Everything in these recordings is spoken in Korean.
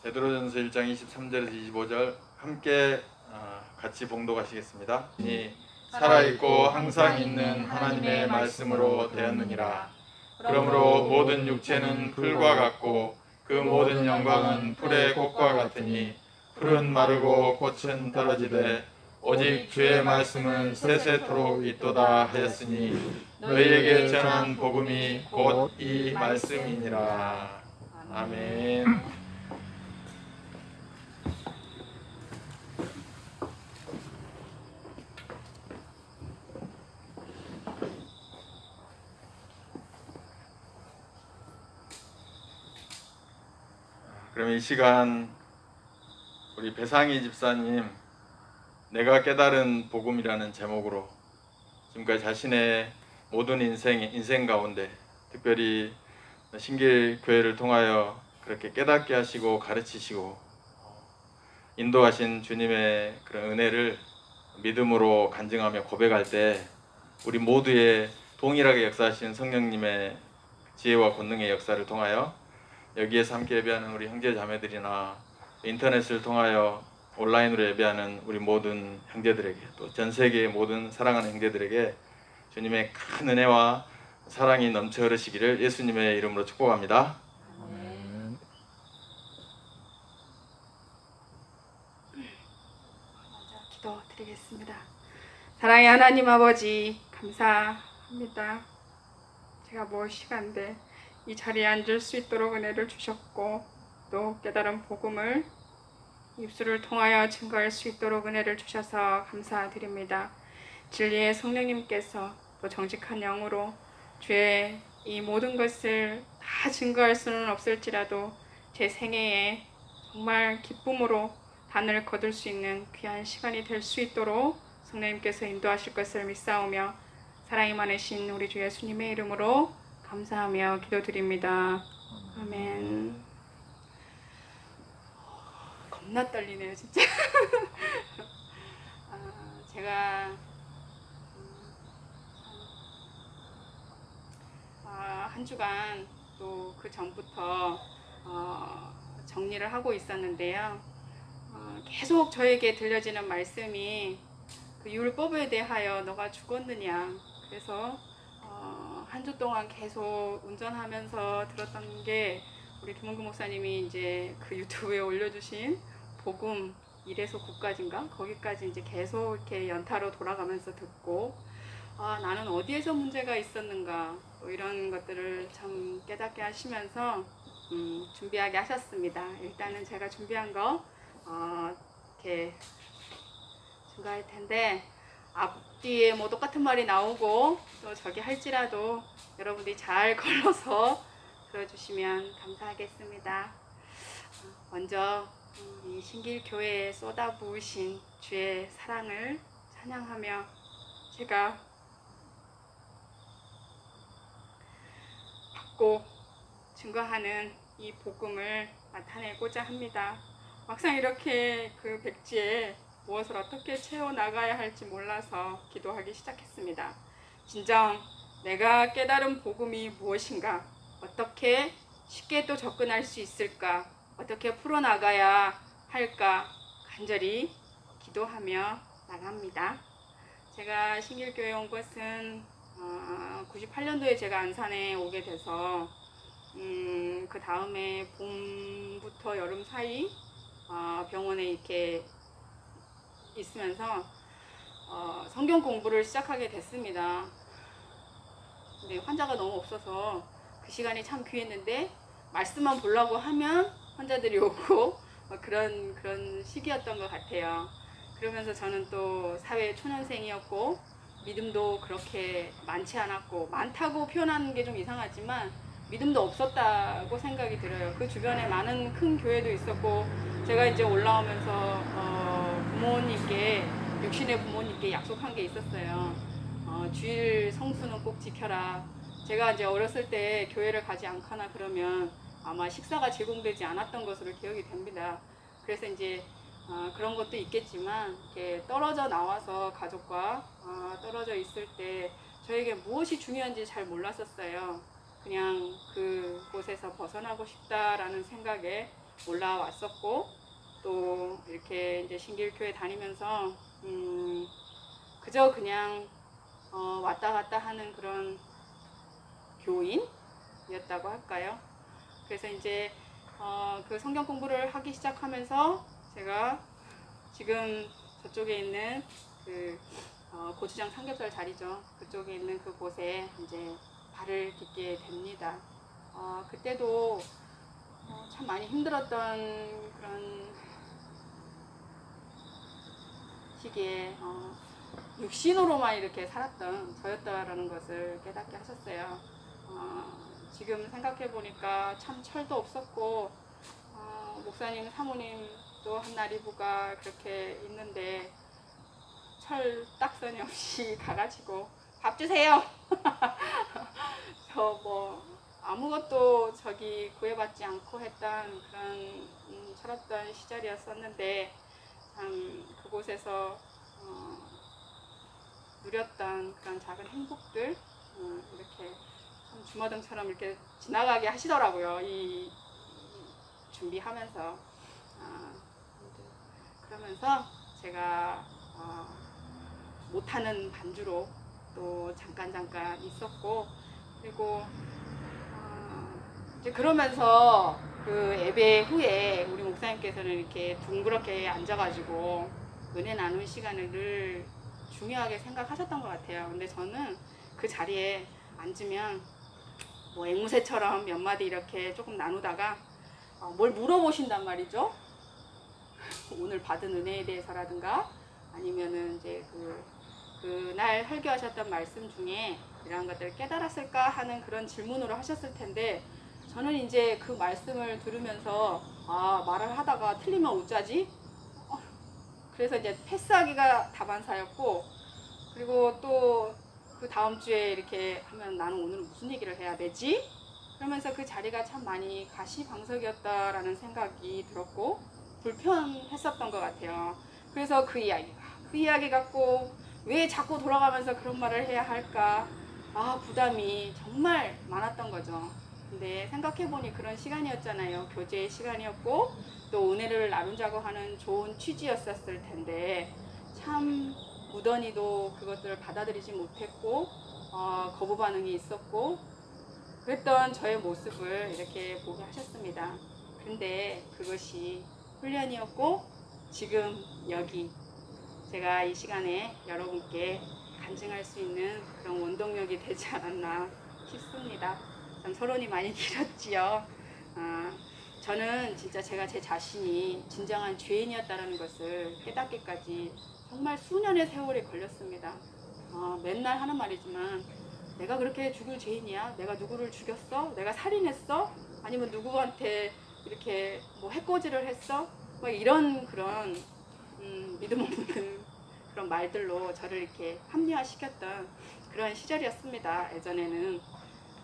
베드로전서 1장 23절에서 25절 함께 같이 봉독하시겠습니다. 살아있고 항상 있는 하나님의 말씀으로 되었느니라. 그러므로 모든 육체는 풀과 같고 그 모든 영광은 풀의 꽃과 같으니 풀은 마르고 꽃은 떨어지되 오직 주의 말씀은 세세토록 있도다 하였으니 너희에게 전한 복음이 곧 이 말씀이니라. 아멘. 그럼 이 시간 우리 배상희 집사님 내가 깨달은 복음이라는 제목으로 지금까지 자신의 모든 인생 가운데 특별히 신길교회를 통하여 그렇게 깨닫게 하시고 가르치시고 인도하신 주님의 그런 은혜를 믿음으로 간증하며 고백할 때 우리 모두의 동일하게 역사하시는 성령님의 지혜와 권능의 역사를 통하여 여기에서 함께 예배하는 우리 형제 자매들이나 인터넷을 통하여 온라인으로 예배하는 우리 모든 형제들에게 또 전 세계의 모든 사랑하는 형제들에게 주님의 큰 은혜와 사랑이 넘쳐 흐르시기를 예수님의 이름으로 축복합니다. 아멘. 먼저 기도드리겠습니다. 사랑의 하나님 아버지 감사합니다. 제가 무엇이간데 이 자리에 앉을 수 있도록 은혜를 주셨고 또 깨달은 복음을 입술을 통하여 증거할 수 있도록 은혜를 주셔서 감사드립니다. 진리의 성령님께서 또 정직한 영으로 주의 이 모든 것을 다 증거할 수는 없을지라도 제 생애에 정말 기쁨으로 단을 거둘 수 있는 귀한 시간이 될 수 있도록 성령님께서 인도하실 것을 믿사오며 사랑이 많으신 우리 주 예수님의 이름으로 감사하며 기도드립니다. 아멘. 겁나 떨리네요 진짜. 제가 한 주간 또 그 전부터 정리를 하고 있었는데요. 계속 저에게 들려지는 말씀이 그 율법에 대하여 너가 죽었느냐. 그래서 한 주 동안 계속 운전하면서 들었던 게 우리 김원규 목사님이 이제 그 유튜브에 올려주신 복음 1에서 9까지인가 거기까지 이제 계속 이렇게 연타로 돌아가면서 듣고 나는 어디에서 문제가 있었는가 뭐 이런 것들을 참 깨닫게 하시면서 준비하게 하셨습니다. 일단은 제가 준비한 거 이렇게 증거할 텐데 앞뒤에 뭐 똑같은 말이 나오고 또 저기 할지라도 여러분들이 잘 걸러서 들어주시면 감사하겠습니다. 먼저 이 신길교회에 쏟아부으신 주의 사랑을 찬양하며 제가 받고 증거하는 이 복음을 나타내고자 합니다. 막상 이렇게 그 백지에 무엇을 어떻게 채워나가야 할지 몰라서 기도하기 시작했습니다. 진정 내가 깨달은 복음이 무엇인가? 어떻게 쉽게 또 접근할 수 있을까? 어떻게 풀어나가야 할까? 간절히 기도하며 나갑니다. 제가 신길교회 온 것은 98년도에 제가 안산에 오게 돼서 그 다음에 봄부터 여름 사이 병원에 이렇게 있으면서 성경 공부를 시작하게 됐습니다. 근데 환자가 너무 없어서 그 시간이 참 귀했는데 말씀만 보려고 하면 환자들이 오고 그런 시기였던 것 같아요. 그러면서 저는 또 사회 초년생이었고 믿음도 그렇게 많지 않았고 많다고 표현하는 게 좀 이상하지만 믿음도 없었다고 생각이 들어요. 그 주변에 많은 큰 교회도 있었고 제가 이제 올라오면서 부모님께 육신의 부모님께 약속한 게 있었어요. 주일 성수는 꼭 지켜라. 제가 이제 어렸을 때 교회를 가지 않거나 그러면 아마 식사가 제공되지 않았던 것으로 기억이 됩니다. 그래서 이제 그런 것도 있겠지만 이렇게 떨어져 나와서 가족과 떨어져 있을 때 저에게 무엇이 중요한지 잘 몰랐었어요. 그냥 그곳에서 벗어나고 싶다라는 생각에 올라왔었고, 또 이렇게 이제 신길교회 다니면서 그저 그냥 왔다 갔다 하는 그런 교인이었다고 할까요? 그래서 이제 그 성경 공부를 하기 시작하면서 제가 지금 저쪽에 있는 그 고추장 삼겹살 자리죠. 그쪽에 있는 그곳에 이제 발을 딛게 됩니다. 그때도 참 많이 힘들었던 그런 시기에 육신으로만 이렇게 살았던 저였다라는 것을 깨닫게 하셨어요. 지금 생각해 보니까 참 철도 없었고, 목사님, 사모님도 한나리부가 그렇게 있는데 철 딱선이 없이 가가지고 밥 주세요. 저 뭐 아무것도 저기 구애받지 않고 했던 그런 철없던 시절이었었는데, 참 그곳에서 누렸던 그런 작은 행복들 이렇게 참 주마등처럼 이렇게 지나가게 하시더라고요. 이 준비하면서 그러면서 제가 못하는 반주로 또 잠깐 있었고, 그리고 이제 그러면서 그 예배 후에 우리 목사님께서는 이렇게 둥그렇게 앉아가지고 은혜 나눈 시간을 늘 중요하게 생각하셨던 것 같아요. 근데 저는 그 자리에 앉으면 뭐 앵무새처럼 몇 마디 이렇게 조금 나누다가 뭘 물어보신단 말이죠. 오늘 받은 은혜에 대해서라든가 아니면은 이제 그날 설교하셨던 말씀 중에 이러한 것들을 깨달았을까 하는 그런 질문으로 하셨을 텐데, 저는 이제 그 말씀을 들으면서 말을 하다가 틀리면 어쩌지? 그래서 이제 패스하기가 다반사였고, 그리고 또 그 다음 주에 이렇게 하면 나는 오늘 무슨 얘기를 해야 되지? 그러면서 그 자리가 참 많이 가시방석이었다라는 생각이 들었고 불편했었던 것 같아요. 그래서 그 이야기 갖고 왜 자꾸 돌아가면서 그런 말을 해야 할까? 부담이 정말 많았던 거죠. 근데 생각해보니 그런 시간이었잖아요. 교제의 시간이었고 또 은혜를 나누자고 하는 좋은 취지였었을 텐데, 참 무던히도 그것들을 받아들이지 못했고 거부 반응이 있었고 그랬던 저의 모습을 이렇게 보게 하셨습니다. 근데 그것이 훈련이었고 지금 여기 제가 이 시간에 여러분께 간증할 수 있는 그런 원동력이 되지 않았나 싶습니다. 참 서론이 많이 길었지요. 저는 진짜 제가 제 자신이 진정한 죄인이었다는 것을 깨닫기까지 정말 수년의 세월이 걸렸습니다. 맨날 하는 말이지만 내가 그렇게 죽을 죄인이야? 내가 누구를 죽였어? 내가 살인했어? 아니면 누구한테 이렇게 뭐 해코지를 했어? 뭐 이런 그런 믿음 없는 그런 말들로 저를 이렇게 합리화시켰던 그런 시절이었습니다. 예전에는.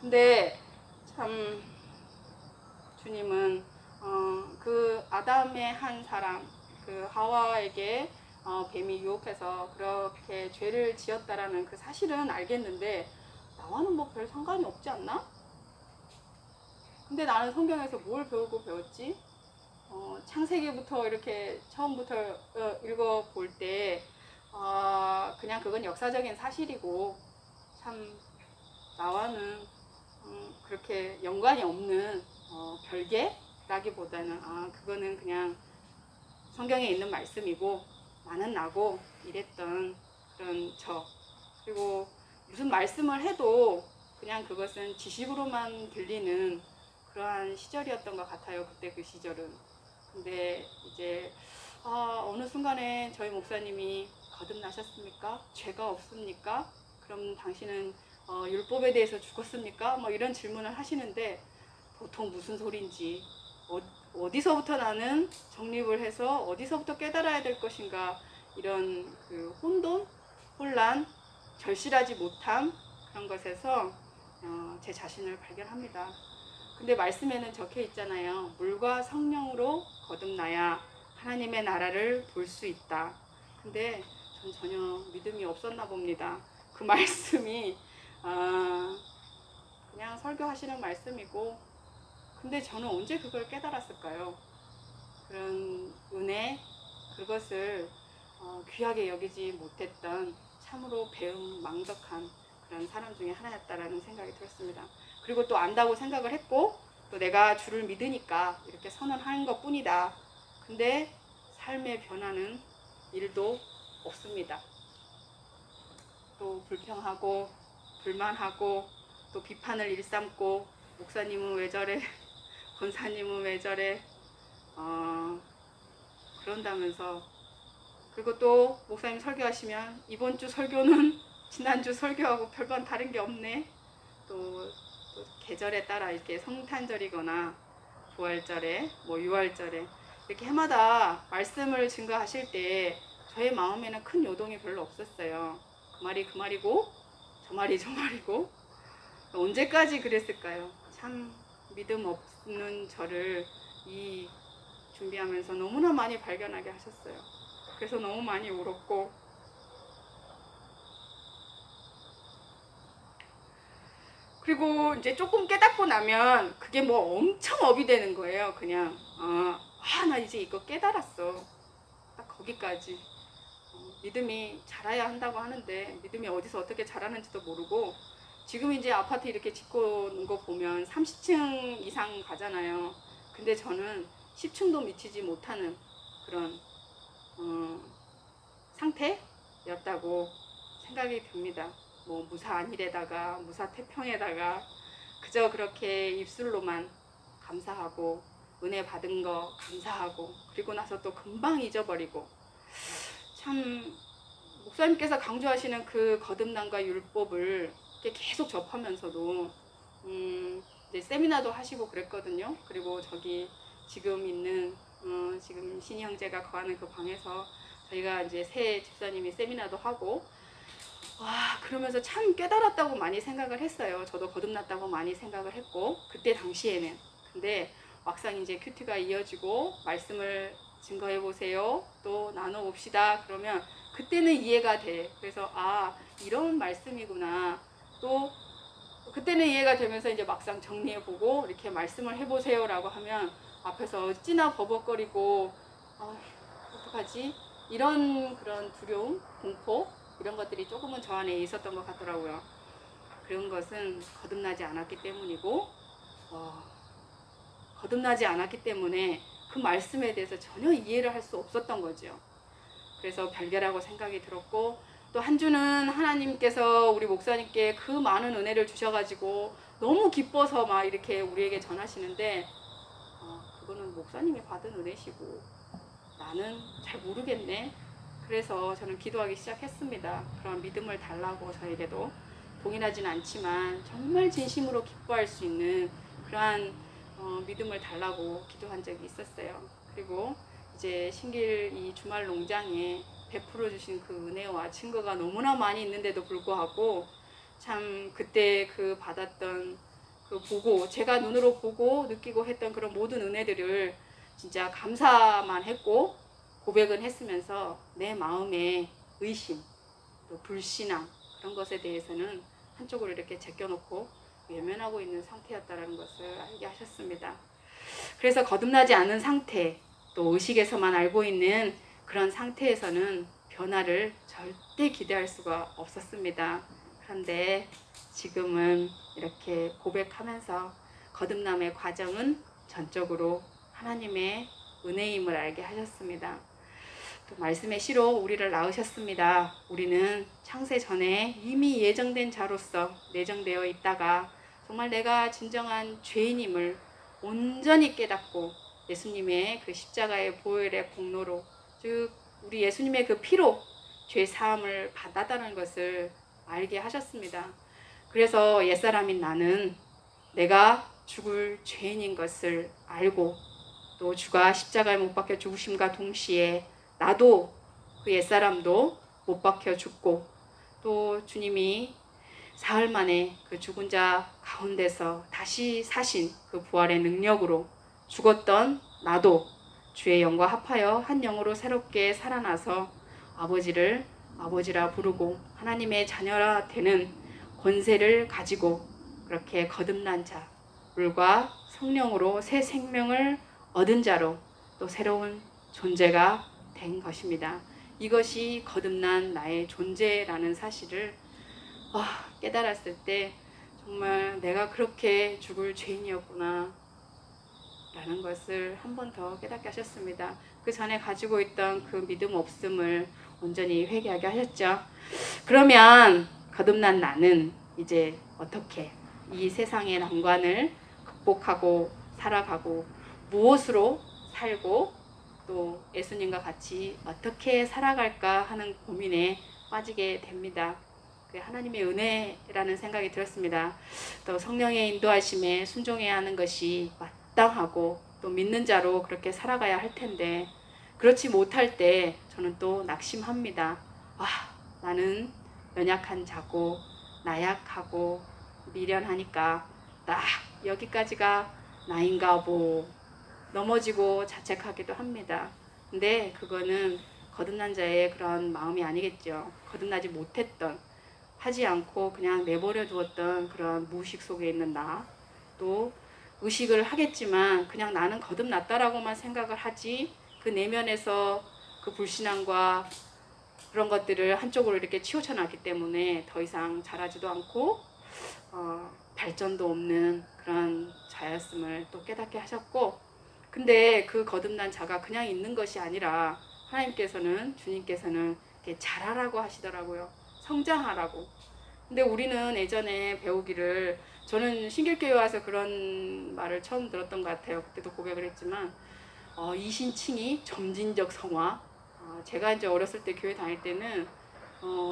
근데 참 주님은 그 아담의 한 사람, 그 하와에게 뱀이 유혹해서 그렇게 죄를 지었다라는 그 사실은 알겠는데 나와는 뭐 별 상관이 없지 않나? 근데 나는 성경에서 뭘 배웠지? 창세기부터 이렇게 처음부터 읽어볼 때 그냥 그건 역사적인 사실이고 참 나와는 그렇게 연관이 없는 별개라기보다는 그거는 그냥 성경에 있는 말씀이고 나는 나고 이랬던 그런 그리고 무슨 말씀을 해도 그냥 그것은 지식으로만 들리는 그러한 시절이었던 것 같아요. 그때 그 시절은. 근데 이제 어느 순간에 저희 목사님이 거듭나셨습니까? 죄가 없습니까? 그럼 당신은 율법에 대해서 죽었습니까? 뭐 이런 질문을 하시는데 보통 무슨 소린지 어디서부터 나는 정립을 해서 어디서부터 깨달아야 될 것인가, 이런 그 혼란, 절실하지 못함, 그런 것에서 제 자신을 발견합니다. 근데 말씀에는 적혀 있잖아요. 물과 성령으로 거듭나야 하나님의 나라를 볼 수 있다. 근데 전 전혀 믿음이 없었나 봅니다. 그 말씀이 그냥 설교하시는 말씀이고, 근데 저는 언제 그걸 깨달았을까요? 그런 은혜, 그것을 귀하게 여기지 못했던 참으로 배은망덕한 그런 사람 중에 하나였다라는 생각이 들었습니다. 그리고 또 안다고 생각을 했고 또 내가 주를 믿으니까 이렇게 선언하는 것 뿐이다. 근데 삶의 변화는 일도 없습니다. 또 불평하고 불만하고 또 비판을 일삼고 목사님은 왜 저래, 권사님은 왜 저래, 그런다면서, 그리고 또 목사님 설교하시면 이번 주 설교는 지난주 설교하고 별반 다른 게 없네. 또 계절에 따라 이렇게 성탄절이거나 부활절에 뭐 유월절에 이렇게 해마다 말씀을 증거하실 때 저의 마음에는 큰 요동이 별로 없었어요. 그 말이 그 말이고 저 말이 저 말이고 언제까지 그랬을까요? 참 믿음 없는 저를 이 준비하면서 너무나 많이 발견하게 하셨어요. 그래서 너무 많이 울었고, 그리고 이제 조금 깨닫고 나면 그게 뭐 엄청 업이 되는 거예요. 그냥 나 이제 이거 깨달았어. 딱 거기까지. 믿음이 자라야 한다고 하는데 믿음이 어디서 어떻게 자라는지도 모르고, 지금 이제 아파트 이렇게 짓고 있는 거 보면 30층 이상 가잖아요. 근데 저는 10층도 미치지 못하는 그런 상태였다고 생각이 듭니다. 뭐 무사 안일에다가 무사 태평에다가 그저 그렇게 입술로만 감사하고 은혜 받은 거 감사하고 그리고 나서 또 금방 잊어버리고, 참 목사님께서 강조하시는 그 거듭남과 율법을 계속 접하면서도 이제 세미나도 하시고 그랬거든요. 그리고 저기 지금 있는 지금 신이 형제가 거하는 그 방에서 저희가 이제 새 집사님이 세미나도 하고, 그러면서 참 깨달았다고 많이 생각을 했어요. 저도 거듭났다고 많이 생각을 했고 그때 당시에는. 근데 막상 이제 큐티가 이어지고 말씀을 증거해 보세요, 또 나눠 봅시다 그러면 그때는 이해가 돼. 그래서 이런 말씀이구나. 또 그때는 이해가 되면서 이제 막상 정리해 보고 이렇게 말씀을 해 보세요 라고 하면 앞에서 어찌나 버벅거리고 어떡하지? 이런 그런 두려움, 공포 이런 것들이 조금은 저 안에 있었던 것 같더라고요. 그런 것은 거듭나지 않았기 때문이고 거듭나지 않았기 때문에 그 말씀에 대해서 전혀 이해를 할 수 없었던 거죠. 그래서 별개라고 생각이 들었고, 또 한 주는 하나님께서 우리 목사님께 그 많은 은혜를 주셔가지고 너무 기뻐서 막 이렇게 우리에게 전하시는데 그거는 목사님이 받은 은혜시고 나는 잘 모르겠네. 그래서 저는 기도하기 시작했습니다. 그런 믿음을 달라고. 저에게도 동일하진 않지만 정말 진심으로 기뻐할 수 있는 그러한 믿음을 달라고 기도한 적이 있었어요. 그리고 이제 신길 이 주말 농장에 베풀어 주신 그 은혜와 증거가 너무나 많이 있는데도 불구하고 참 그때 그 받았던 그 보고 제가 눈으로 보고 느끼고 했던 그런 모든 은혜들을 진짜 감사만 했고 고백은 했으면서 내 마음의 의심 또 불신앙 그런 것에 대해서는 한쪽으로 이렇게 제껴놓고 외면하고 있는 상태였다는 것을 알게 하셨습니다. 그래서 거듭나지 않은 상태, 또 의식에서만 알고 있는 그런 상태에서는 변화를 절대 기대할 수가 없었습니다. 그런데 지금은 이렇게 고백하면서 거듭남의 과정은 전적으로 하나님의 은혜임을 알게 하셨습니다. 또 말씀의 씨로 우리를 낳으셨습니다. 우리는 창세 전에 이미 예정된 자로서 내정되어 있다가 정말 내가 진정한 죄인임을 온전히 깨닫고 예수님의 그 십자가의 보혈의 공로로, 즉 우리 예수님의 그 피로 죄 사함을 받았다는 것을 알게 하셨습니다. 그래서 옛사람인 나는 내가 죽을 죄인인 것을 알고, 또 주가 십자가에 못 박혀 죽으심과 동시에 나도 그 옛사람도 못 박혀 죽고, 또 주님이 사흘 만에 그 죽은 자 가운데서 다시 사신 그 부활의 능력으로 죽었던 나도 주의 영과 합하여 한 영으로 새롭게 살아나서 아버지를 아버지라 부르고 하나님의 자녀라 되는 권세를 가지고 그렇게 거듭난 자, 물과 성령으로 새 생명을 얻은 자로 또 새로운 존재가 된 것입니다. 이것이 거듭난 나의 존재라는 사실을 깨달았을 때 정말 내가 그렇게 죽을 죄인이었구나 라는 것을 한 번 더 깨닫게 하셨습니다. 그 전에 가지고 있던 그 믿음 없음을 온전히 회개하게 하셨죠. 그러면 거듭난 나는 이제 어떻게 이 세상의 난관을 극복하고 살아가고 무엇으로 살고 또 예수님과 같이 어떻게 살아갈까 하는 고민에 빠지게 됩니다. 하나님의 은혜라는 생각이 들었습니다. 또 성령의 인도하심에 순종해야 하는 것이 마땅하고 또 믿는 자로 그렇게 살아가야 할 텐데 그렇지 못할 때 저는 또 낙심합니다. 나는 연약한 자고 나약하고 미련하니까 딱 여기까지가 나인가 보 넘어지고 자책하기도 합니다. 근데 그거는 거듭난 자의 그런 마음이 아니겠죠. 거듭나지 못했던 하지 않고 그냥 내버려 두었던 그런 무의식 속에 있는 나, 또 의식을 하겠지만 그냥 나는 거듭났다라고만 생각을 하지 그 내면에서 그 불신앙과 그런 것들을 한쪽으로 이렇게 치우쳐 놨기 때문에 더 이상 자라지도 않고 발전도 없는 그런 자였음을 또 깨닫게 하셨고, 근데 그 거듭난 자가 그냥 있는 것이 아니라 하나님께서는, 주님께서는 이렇게 자라라고 하시더라고요. 성장하라고. 근데 우리는 예전에 배우기를, 저는 신길교회 와서 그런 말을 처음 들었던 것 같아요. 그때도 고백을 했지만 이신칭이 점진적 성화. 제가 이제 어렸을 때 교회 다닐 때는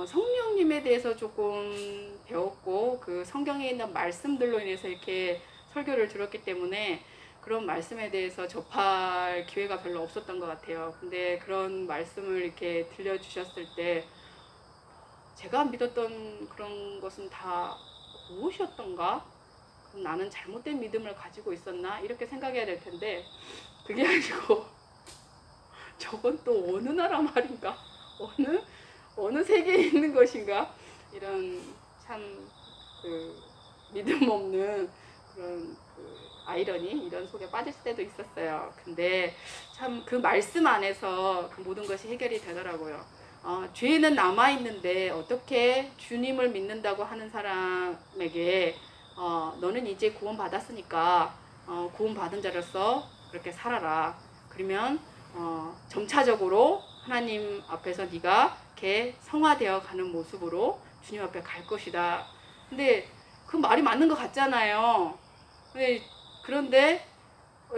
성령님에 대해서 조금 배웠고 그 성경에 있는 말씀들로 인해서 이렇게 설교를 들었기 때문에 그런 말씀에 대해서 접할 기회가 별로 없었던 것 같아요. 근데 그런 말씀을 이렇게 들려주셨을 때 제가 믿었던 그런 것은 다 무엇이었던가? 그럼 나는 잘못된 믿음을 가지고 있었나? 이렇게 생각해야 될 텐데 그게 아니고 저건 또 어느 나라 말인가? 어느 세계에 있는 것인가? 이런 참 그 믿음 없는 그런 아이러니 이런 속에 빠질 때도 있었어요. 근데 참 그 말씀 안에서 그 모든 것이 해결이 되더라고요. 죄는 남아있는데 어떻게 주님을 믿는다고 하는 사람에게 너는 이제 구원받았으니까 구원받은 자로서 그렇게 살아라. 그러면 점차적으로 하나님 앞에서 네가 이렇게 성화되어 가는 모습으로 주님 앞에 갈 것이다. 근데 그 말이 맞는 것 같잖아요. 그런데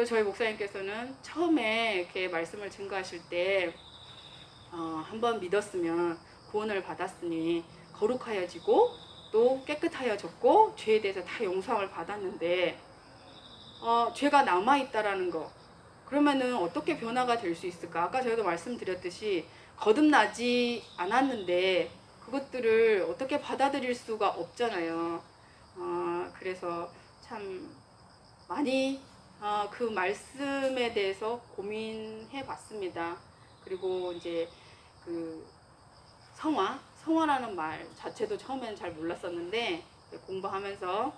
저희 목사님께서는 처음에 이렇게 말씀을 증거하실 때 한번 믿었으면 구원을 받았으니 거룩하여지고 또 깨끗하여졌고 죄에 대해서 다 용서함을 받았는데 죄가 남아있다라는 거, 그러면은 어떻게 변화가 될 수 있을까? 아까 저희도 말씀드렸듯이 거듭나지 않았는데 그것들을 어떻게 받아들일 수가 없잖아요. 그래서 참 많이 그 말씀에 대해서 고민해 봤습니다. 그리고 이제 그 성화라는 말 자체도 처음에는 잘 몰랐었는데 공부하면서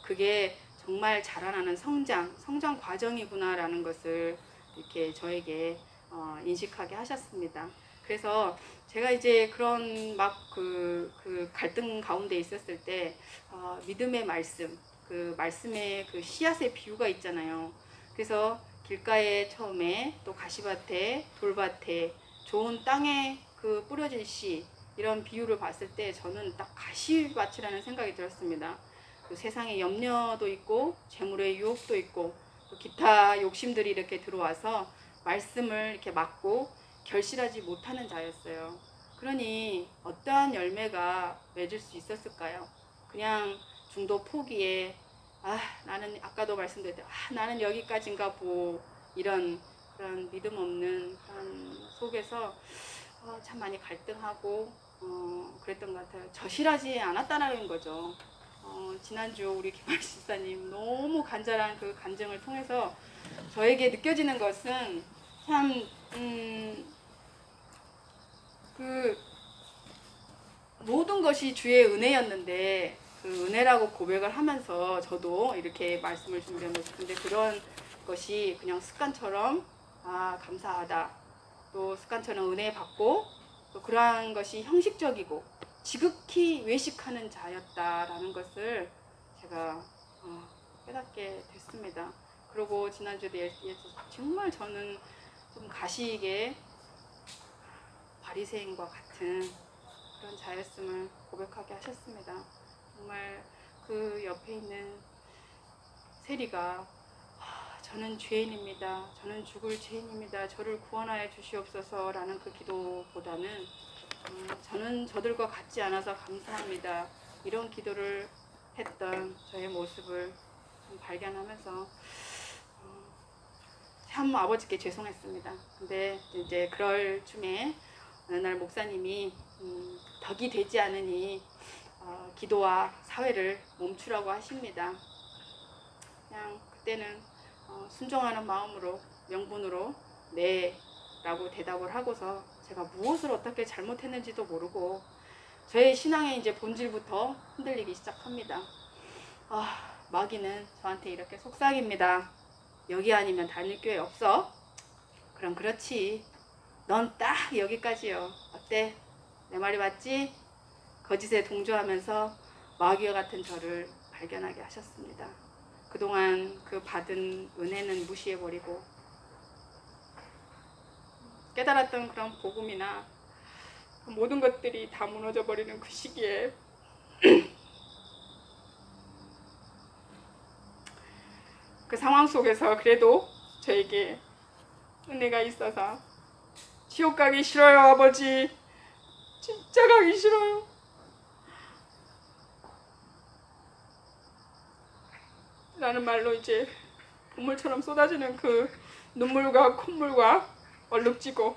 그게 정말 자라나는 성장 과정이구나라는 것을 이렇게 저에게 인식하게 하셨습니다. 그래서 제가 이제 그런 막 그 갈등 가운데 있었을 때 믿음의 말씀, 그 말씀의 그 씨앗의 비유가 있잖아요. 그래서 길가에 처음에 또 가시밭에 돌밭에 좋은 땅에 그 뿌려진 씨, 이런 비유를 봤을 때 저는 딱 가시밭이라는 생각이 들었습니다. 그 세상에 염려도 있고 재물의 유혹도 있고 또 기타 욕심들이 이렇게 들어와서 말씀을 이렇게 막고 결실하지 못하는 자였어요. 그러니 어떠한 열매가 맺을 수 있었을까요? 그냥 중도 포기에 나는 아까도 말씀드렸듯이 나는 여기까지인가 보, 이런 그런 믿음 없는 그런 속에서 참 많이 갈등하고 그랬던 것 같아요. 저실하지 않았다는 거죠. 지난주 우리 김학시 집사님 너무 간절한 그 간증을 통해서 저에게 느껴지는 것은 참 그 모든 것이 주의 은혜였는데 그 은혜라고 고백을 하면서 저도 이렇게 말씀을 준비하면서 근데 그런 것이 그냥 습관처럼 아, 감사하다. 또 습관처럼 은혜 받고 또 그러한 것이 형식적이고 지극히 외식하는 자였다라는 것을 제가 깨닫게 됐습니다. 그리고 지난주에 정말 저는 좀 가시익에 바리새인과 같은 그런 자였음을 고백하게 하셨습니다. 정말 그 옆에 있는 세리가 저는 죄인입니다. 저는 죽을 죄인입니다. 저를 구원하여 주시옵소서 라는 그 기도보다는 저는 저들과 같지 않아서 감사합니다. 이런 기도를 했던 저의 모습을 발견하면서 참 아버지께 죄송했습니다. 근데 이제 그럴 쯤에 어느 날 목사님이 덕이 되지 않으니 기도와 사회를 멈추라고 하십니다. 그냥 그때는 순종하는 마음으로 명분으로 네 라고 대답을 하고서 제가 무엇을 어떻게 잘못했는지도 모르고 저의 신앙의 이제 본질부터 흔들리기 시작합니다. 마귀는 저한테 이렇게 속삭입니다. 여기 아니면 다닐 교회 없어? 그럼 그렇지. 넌 딱 여기까지요. 어때? 내 말이 맞지? 거짓에 동조하면서 마귀와 같은 저를 발견하게 하셨습니다. 그동안 그 받은 은혜는 무시해버리고 깨달았던 그런 복음이나 그 모든 것들이 다 무너져버리는 그 시기에 그 상황 속에서 그래도 저에게 은혜가 있어서 지옥 가기 싫어요, 아버지. 진짜 가기 싫어요. 라는 말로 이제 눈물처럼 쏟아지는 그 눈물과 콧물과 얼룩지고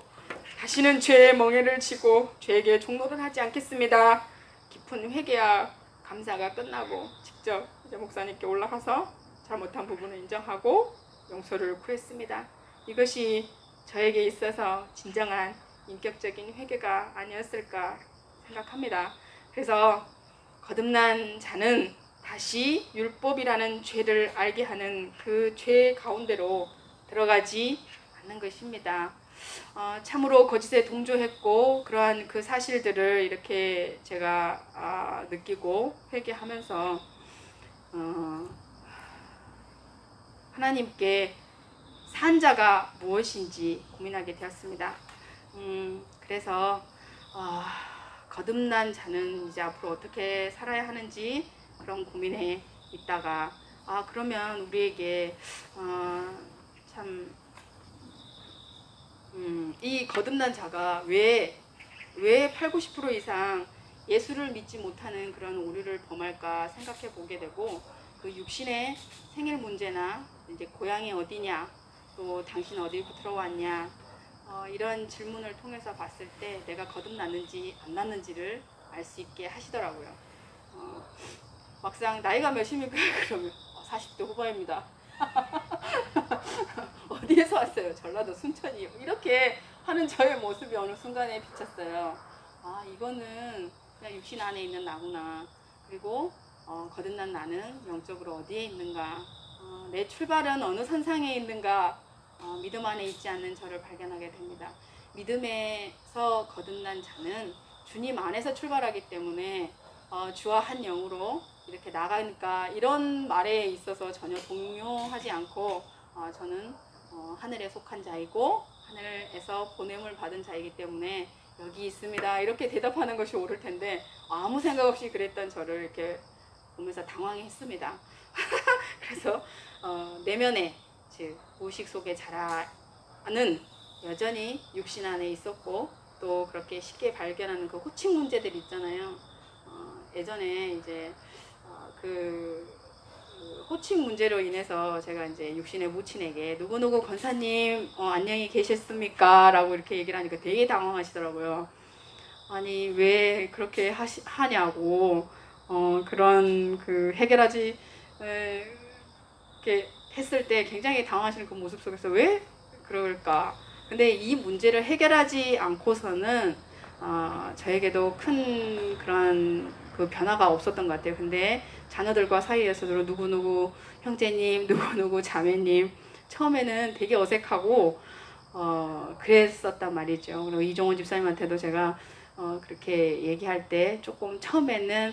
다시는 죄의 멍에를 지고 죄에게 종노를 하지 않겠습니다. 깊은 회개와 감사가 끝나고 직접 이제 목사님께 올라가서 잘못한 부분을 인정하고 용서를 구했습니다. 이것이 저에게 있어서 진정한 인격적인 회개가 아니었을까 생각합니다. 그래서 거듭난 자는 다시 율법이라는 죄를 알게 하는 그 죄 가운데로 들어가지 않는 것입니다. 참으로 거짓에 동조했고 그러한 그 사실들을 이렇게 제가 느끼고 회개하면서 하나님께 산 자가 무엇인지 고민하게 되었습니다. 그래서 거듭난 자는 이제 앞으로 어떻게 살아야 하는지 그런 고민에 있다가 그러면 우리에게 참 이 거듭난 자가 왜 8, 90% 이상 예수를 믿지 못하는 그런 오류를 범할까 생각해 보게 되고 그 육신의 생일 문제나 이제 고향이 어디냐 또 당신 어디로 들어왔냐 이런 질문을 통해서 봤을 때 내가 거듭났는지 안 났는지를 알 수 있게 하시더라고요. 막상 나이가 몇입니까? 그러면 40대 후반입니다. 어디에서 왔어요? 전라도 순천이요. 이렇게 하는 저의 모습이 어느 순간에 비쳤어요. 이거는 그냥 육신 안에 있는 나구나. 그리고 거듭난 나는 영적으로 어디에 있는가? 내 출발은 어느 선상에 있는가? 믿음 안에 있지 않는 저를 발견하게 됩니다. 믿음에서 거듭난 자는 주님 안에서 출발하기 때문에 주와 한 영으로 이렇게 나가니까 이런 말에 있어서 전혀 동요하지 않고 저는 하늘에 속한 자이고 하늘에서 보냄을 받은 자이기 때문에 여기 있습니다. 이렇게 대답하는 것이 옳을 텐데 아무 생각 없이 그랬던 저를 이렇게 보면서 당황했습니다. 그래서 내면에 즉 무의식 속에 자라는 여전히 육신 안에 있었고 또 그렇게 쉽게 발견하는 그 호칭 문제들 있잖아요. 예전에 이제 그 호칭 문제로 인해서 제가 이제 육신의 모친에게 누구누구 권사님 안녕히 계셨습니까? 라고 이렇게 얘기를 하니까 되게 당황하시더라고요. 아니 왜 그렇게 하냐고 그런 그 해결하지 이렇게 했을 때 굉장히 당황하시는 그 모습 속에서 왜 그럴까? 근데 이 문제를 해결하지 않고서는 저에게도 큰 그런 그 변화가 없었던 것 같아요. 근데 자녀들과 사이에서도 누구누구 형제님, 누구누구 자매님 처음에는 되게 어색하고 그랬었단 말이죠. 그리고 이종원 집사님한테도 제가 그렇게 얘기할 때 조금 처음에는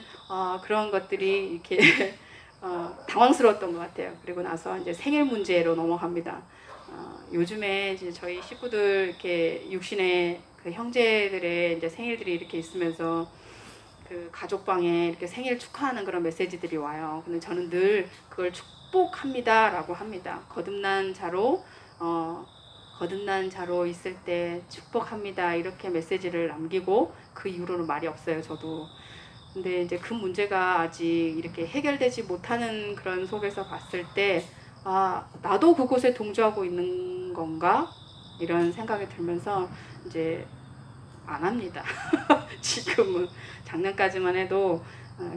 그런 것들이 이렇게 당황스러웠던 것 같아요. 그리고 나서 이제 생일 문제로 넘어갑니다. 요즘에 이제 저희 식구들 이렇게 육신의 그 형제들의 이제 생일들이 이렇게 있으면서 그 가족방에 이렇게 생일 축하하는 그런 메시지들이 와요. 근데 저는 늘 그걸 축복합니다라고 합니다. 거듭난 자로 있을 때 축복합니다 이렇게 메시지를 남기고 그 이후로는 말이 없어요. 저도. 근데 이제 그 문제가 아직 이렇게 해결되지 못하는 그런 속에서 봤을 때 나도 그곳에 동조하고 있는 건가? 이런 생각이 들면서 이제 안 합니다. 지금은 작년까지만 해도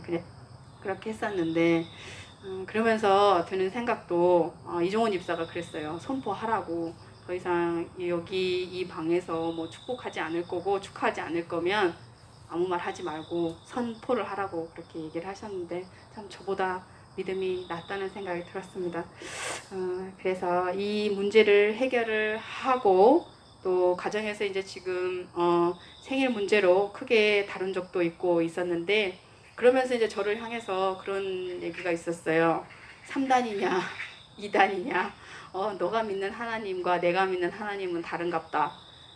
그냥 그렇게 했었는데 그러면서 드는 생각도 이종원 집사가 그랬어요. 선포하라고. 더 이상 여기 이 방에서 뭐 축복하지 않을 거고 축하하지 않을 거면 아무 말 하지 말고 선포를 하라고 그렇게 얘기를 하셨는데 참 저보다 믿음이 낫다는 생각이 들었습니다. 그래서 이 문제를 해결을 하고 또 가정에서 이제 지금 생일 문제로 크게 다룬 적도 있고 있었는데 그러면서 이제 저를 향해서 그런 얘기가 있었어요. 3단이냐 2단이냐 너가 믿는 하나님과 내가 믿는 하나님은 다른갑다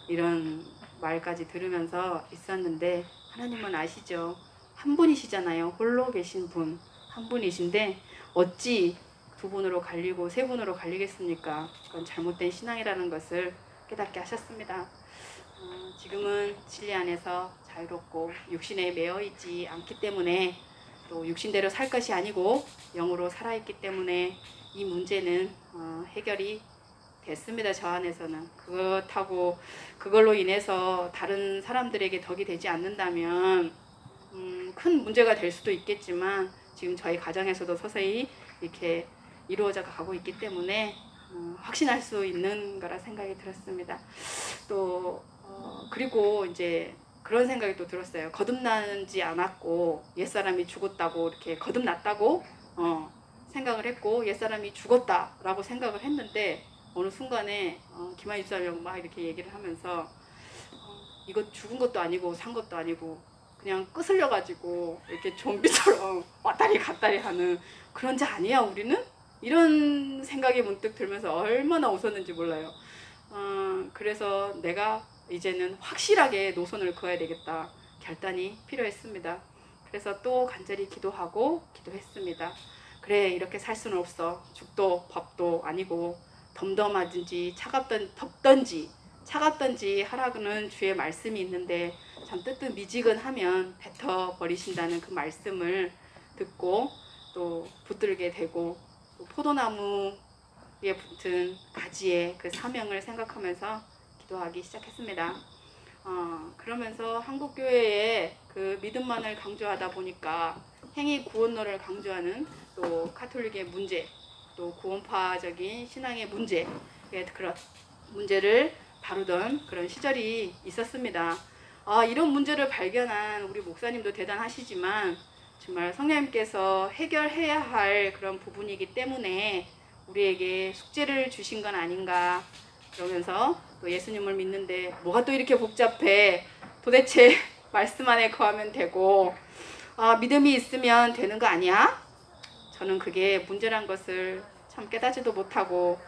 이런 말까지 들으면서 있었는데 하나님은 아시죠? 한 분이시잖아요. 홀로 계신 분 한 분이신데 어찌 두 분으로 갈리고 세 분으로 갈리겠습니까? 그건 잘못된 신앙이라는 것을 깨닫게 하셨습니다. 지금은 진리 안에서 자유롭고 육신에 매여 있지 않기 때문에 또 육신대로 살 것이 아니고 영으로 살아있기 때문에 이 문제는 해결이 됐습니다. 저 안에서는. 그렇다고 그걸로 인해서 다른 사람들에게 덕이 되지 않는다면 큰 문제가 될 수도 있겠지만 지금 저희 가정에서도 서서히 이렇게 이루어져 가고 있기 때문에 확신할 수 있는 거라 생각이 들었습니다. 또 그리고 이제 그런 생각이 또 들었어요. 거듭나지 않았고 옛사람이 죽었다고 이렇게 거듭났다고 생각을 했고 옛사람이 죽었다라고 생각을 했는데 어느 순간에 김한희 집사님 막 이렇게 얘기를 하면서 이거 죽은 것도 아니고 산 것도 아니고 그냥 끄슬려 가지고 이렇게 좀비처럼 왔다리 갔다리 하는 그런 자 아니야 우리는? 이런 생각이 문득 들면서 얼마나 웃었는지 몰라요. 그래서 내가 이제는 확실하게 노선을 그어야 되겠다 결단이 필요했습니다. 그래서 또 간절히 기도하고 기도했습니다. 그래 이렇게 살 수는 없어. 죽도 밥도 아니고 덤덤하든지 덥던지 차갑던지 하라는 주의 말씀이 있는데 참 뜨뜻미지근하면 뱉어 버리신다는 그 말씀을 듣고 또 붙들게 되고 또 포도나무에 붙은 가지의 그 사명을 생각하면서 기도하기 시작했습니다. 그러면서 한국교회의 그 믿음만을 강조하다 보니까 행위 구원론을 강조하는 또 카톨릭의 문제 또 구원파적인 신앙의 문제 그런 문제를 다루던 그런 시절이 있었습니다. 이런 문제를 발견한 우리 목사님도 대단하시지만 정말 성령님께서 해결해야 할 그런 부분이기 때문에 우리에게 숙제를 주신 건 아닌가 그러면서 또 예수님을 믿는데 뭐가 또 이렇게 복잡해 도대체 말씀 안에 거하면 되고 믿음이 있으면 되는 거 아니야? 저는 그게 문제란 것을 참 깨닫지도 못하고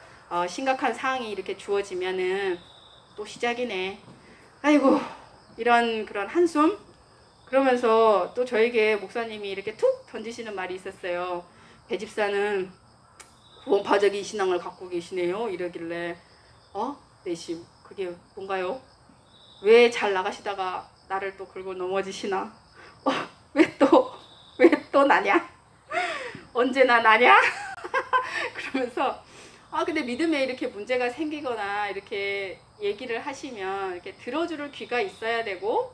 심각한 상황이 이렇게 주어지면은 또 시작이네. 아이고 이런 그런 한숨 그러면서 또 저에게 목사님이 이렇게 툭 던지시는 말이 있었어요. 배 집사는 구원파적인 신앙을 갖고 계시네요. 이러길래 내심 그게 뭔가요? 왜 잘 나가시다가 나를 또 긁고 넘어지시나? 왜 또 나냐? 언제나 나냐? 그러면서 근데 믿음에 이렇게 문제가 생기거나 이렇게 얘기를 하시면 이렇게 들어줄 귀가 있어야 되고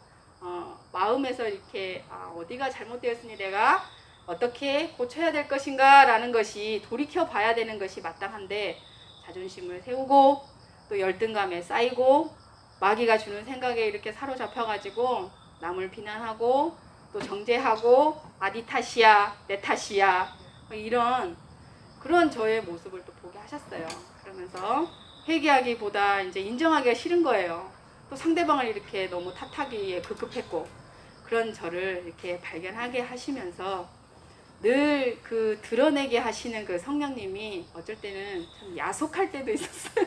마음에서 이렇게 어디가 잘못되었으니 내가 어떻게 고쳐야 될 것인가 라는 것이 돌이켜 봐야 되는 것이 마땅한데 자존심을 세우고 또 열등감에 쌓이고 마귀가 주는 생각에 이렇게 사로잡혀 가지고 남을 비난하고 또 정죄하고 네 탓이야 내 탓이야 이런 그런 저의 모습을 또 보게 하셨어요. 그러면서 회개하기보다 이제 인정하기가 싫은 거예요. 또 상대방을 이렇게 너무 탓하기에 급급했고, 그런 저를 이렇게 발견하게 하시면서 늘 그 드러내게 하시는 그 성령님이 어쩔 때는 참 야속할 때도 있었어요.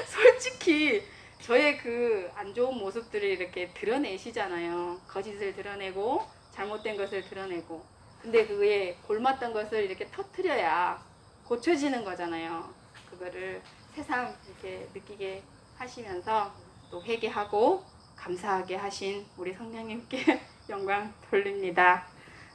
솔직히 저의 그 안 좋은 모습들을 이렇게 드러내시잖아요. 거짓을 드러내고 잘못된 것을 드러내고, 근데 그에 골맞던 것을 이렇게 터트려야 고쳐지는 거잖아요. 그거를 세상 이렇게 느끼게 하시면서 또 회개하고 감사하게 하신 우리 성령님께 영광 돌립니다.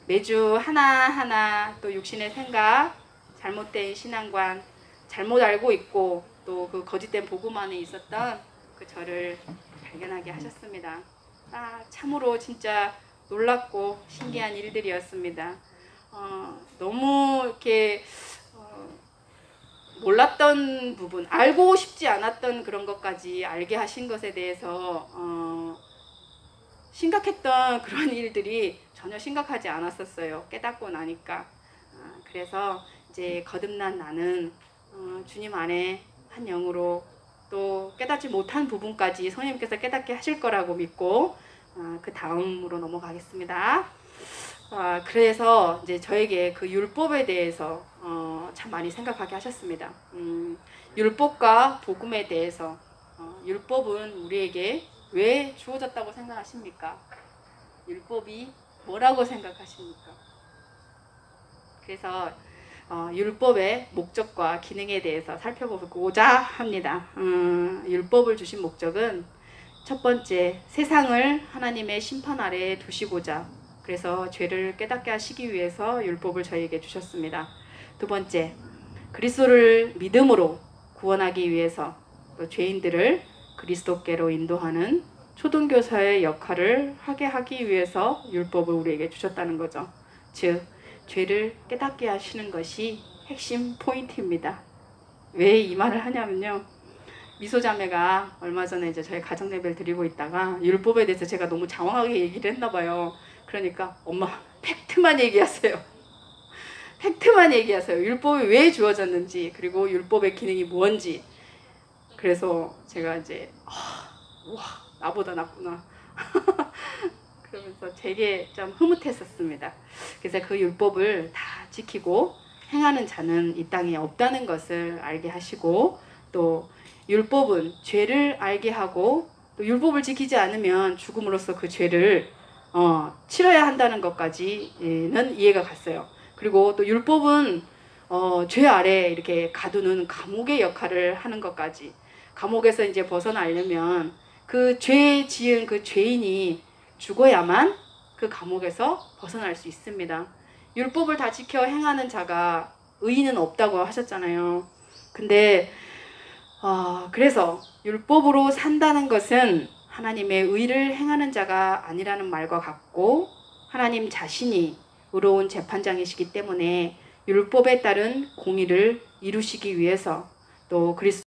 매주 하나하나 또 육신의 생각, 잘못된 신앙관, 잘못 알고 있고 또 그 거짓된 복음 안에 있었던 그 저를 발견하게 하셨습니다. 참으로 진짜 놀랍고 신기한 일들이었습니다. 너무 이렇게 몰랐던 부분, 알고 싶지 않았던 그런 것까지 알게 하신 것에 대해서 심각했던 그런 일들이 전혀 심각하지 않았었어요. 깨닫고 나니까. 그래서 이제 거듭난 나는 주님 안에 한 영으로 또 깨닫지 못한 부분까지 성령님께서 깨닫게 하실 거라고 믿고 그 다음으로 넘어가겠습니다. 그래서 이제 저에게 그 율법에 대해서 참 많이 생각하게 하셨습니다. 율법과 복음에 대해서 율법은 우리에게 왜 주어졌다고 생각하십니까? 율법이 뭐라고 생각하십니까? 그래서 율법의 목적과 기능에 대해서 살펴보고자 합니다. 율법을 주신 목적은 첫 번째, 세상을 하나님의 심판 아래에 두시고자, 그래서 죄를 깨닫게 하시기 위해서 율법을 저희에게 주셨습니다. 두 번째, 그리스도를 믿음으로 구원하기 위해서, 또 죄인들을 그리스도께로 인도하는 초등교사의 역할을 하게 하기 위해서 율법을 우리에게 주셨다는 거죠. 즉, 죄를 깨닫게 하시는 것이 핵심 포인트입니다. 왜 이 말을 하냐면요, 미소자매가 얼마 전에 이제 저희 가정 예배를 드리고 있다가 율법에 대해서 제가 너무 장황하게 얘기를 했나 봐요. 그러니까 엄마 팩트만 얘기하세요. 팩트만 얘기하세요. 율법이 왜 주어졌는지, 그리고 율법의 기능이 뭔지. 그래서 제가 이제 와, 나보다 낫구나. 그러면서 되게 좀 흐뭇했었습니다. 그래서 그 율법을 다 지키고 행하는 자는 이 땅에 없다는 것을 알게 하시고, 또 율법은 죄를 알게 하고, 또 율법을 지키지 않으면 죽음으로써 그 죄를 치러야 한다는 것까지는 이해가 갔어요. 그리고 또 율법은 죄 아래 이렇게 가두는 감옥의 역할을 하는 것까지, 감옥에서 이제 벗어나려면 그 죄 지은 그 죄인이 죽어야만 그 감옥에서 벗어날 수 있습니다. 율법을 다 지켜 행하는 자가 의인은 없다고 하셨잖아요. 근데 그래서 율법으로 산다는 것은 하나님의 의를 행하는 자가 아니라는 말과 같고, 하나님 자신이 의로운 재판장이시기 때문에 율법에 따른 공의를 이루시기 위해서, 또 그리스도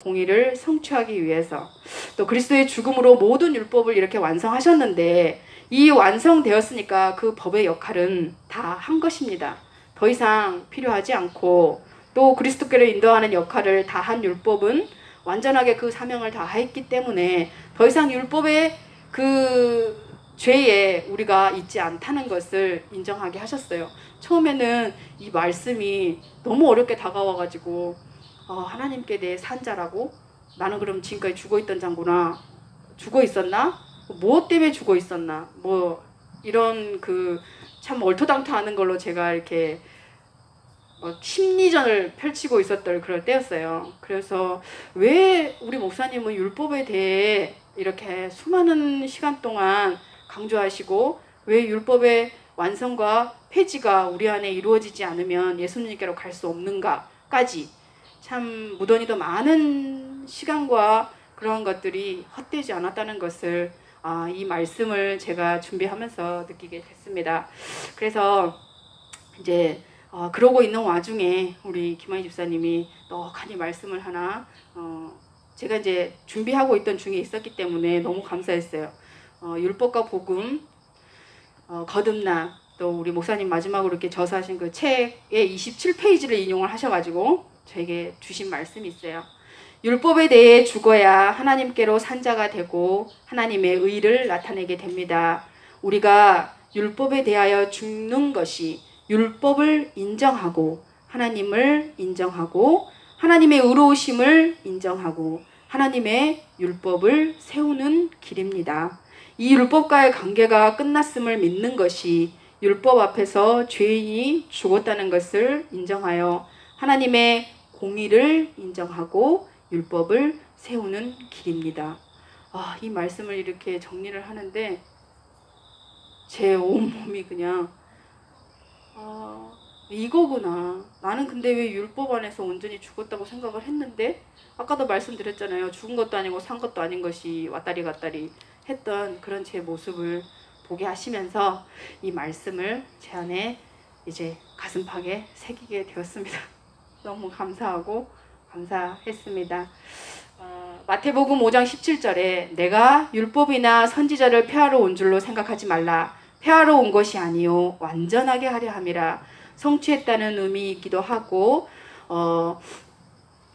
공의를 성취하기 위해서, 또 그리스도의 죽음으로 모든 율법을 이렇게 완성하셨는데, 이 완성되었으니까 그 법의 역할은 다 한 것입니다. 더 이상 필요하지 않고, 또 그리스도께로 인도하는 역할을 다 한 율법은 완전하게 그 사명을 다 했기 때문에 더 이상 율법의 그 죄에 우리가 있지 않다는 것을 인정하게 하셨어요. 처음에는 이 말씀이 너무 어렵게 다가와가지고 하나님께 대해 산 자라고? 나는 그럼 지금까지 죽어있던 자구나. 죽어 있었나? 뭐 때문에 죽어 있었나? 뭐 이런 그 참 얼토당토하는 걸로 제가 이렇게 심리전을 펼치고 있었던 그럴 때였어요. 그래서 왜 우리 목사님은 율법에 대해 이렇게 수많은 시간 동안 강조하시고, 왜 율법의 완성과 폐지가 우리 안에 이루어지지 않으면 예수님께로 갈 수 없는가까지 참 무던히도 많은 시간과 그런 것들이 헛되지 않았다는 것을 이 말씀을 제가 준비하면서 느끼게 됐습니다. 그래서 이제 그러고 있는 와중에 우리 김한희 집사님이 떡하니 말씀을 하나 제가 이제 준비하고 있던 중에 있었기 때문에 너무 감사했어요. 율법과 복음, 거듭나 또 우리 목사님 마지막으로 이렇게 저서하신 그 책의 27페이지를 인용을 하셔가지고 저에게 주신 말씀이 있어요. 율법에 대해 죽어야 하나님께로 산자가 되고 하나님의 의를 나타내게 됩니다. 우리가 율법에 대하여 죽는 것이 율법을 인정하고 하나님을 인정하고 하나님의 의로우심을 인정하고 하나님의 율법을 세우는 길입니다. 이 율법과의 관계가 끝났음을 믿는 것이 율법 앞에서 죄인이 죽었다는 것을 인정하여 하나님의 공의를 인정하고 율법을 세우는 길입니다. 이 말씀을 이렇게 정리를 하는데 제 온몸이 그냥 이거구나. 나는 근데 왜 율법 안에서 온전히 죽었다고 생각을 했는데 아까도 말씀드렸잖아요. 죽은 것도 아니고 산 것도 아닌 것이 왔다리 갔다리 했던 그런 제 모습을 보게 하시면서 이 말씀을 제 안에 이제 가슴팍에 새기게 되었습니다. 너무 감사하고 감사했습니다. 마태복음 5장 17절에 내가 율법이나 선지자를 폐하러 온 줄로 생각하지 말라. 폐하러 온 것이 아니요 완전하게 하려 함이라. 성취했다는 의미이기도 하고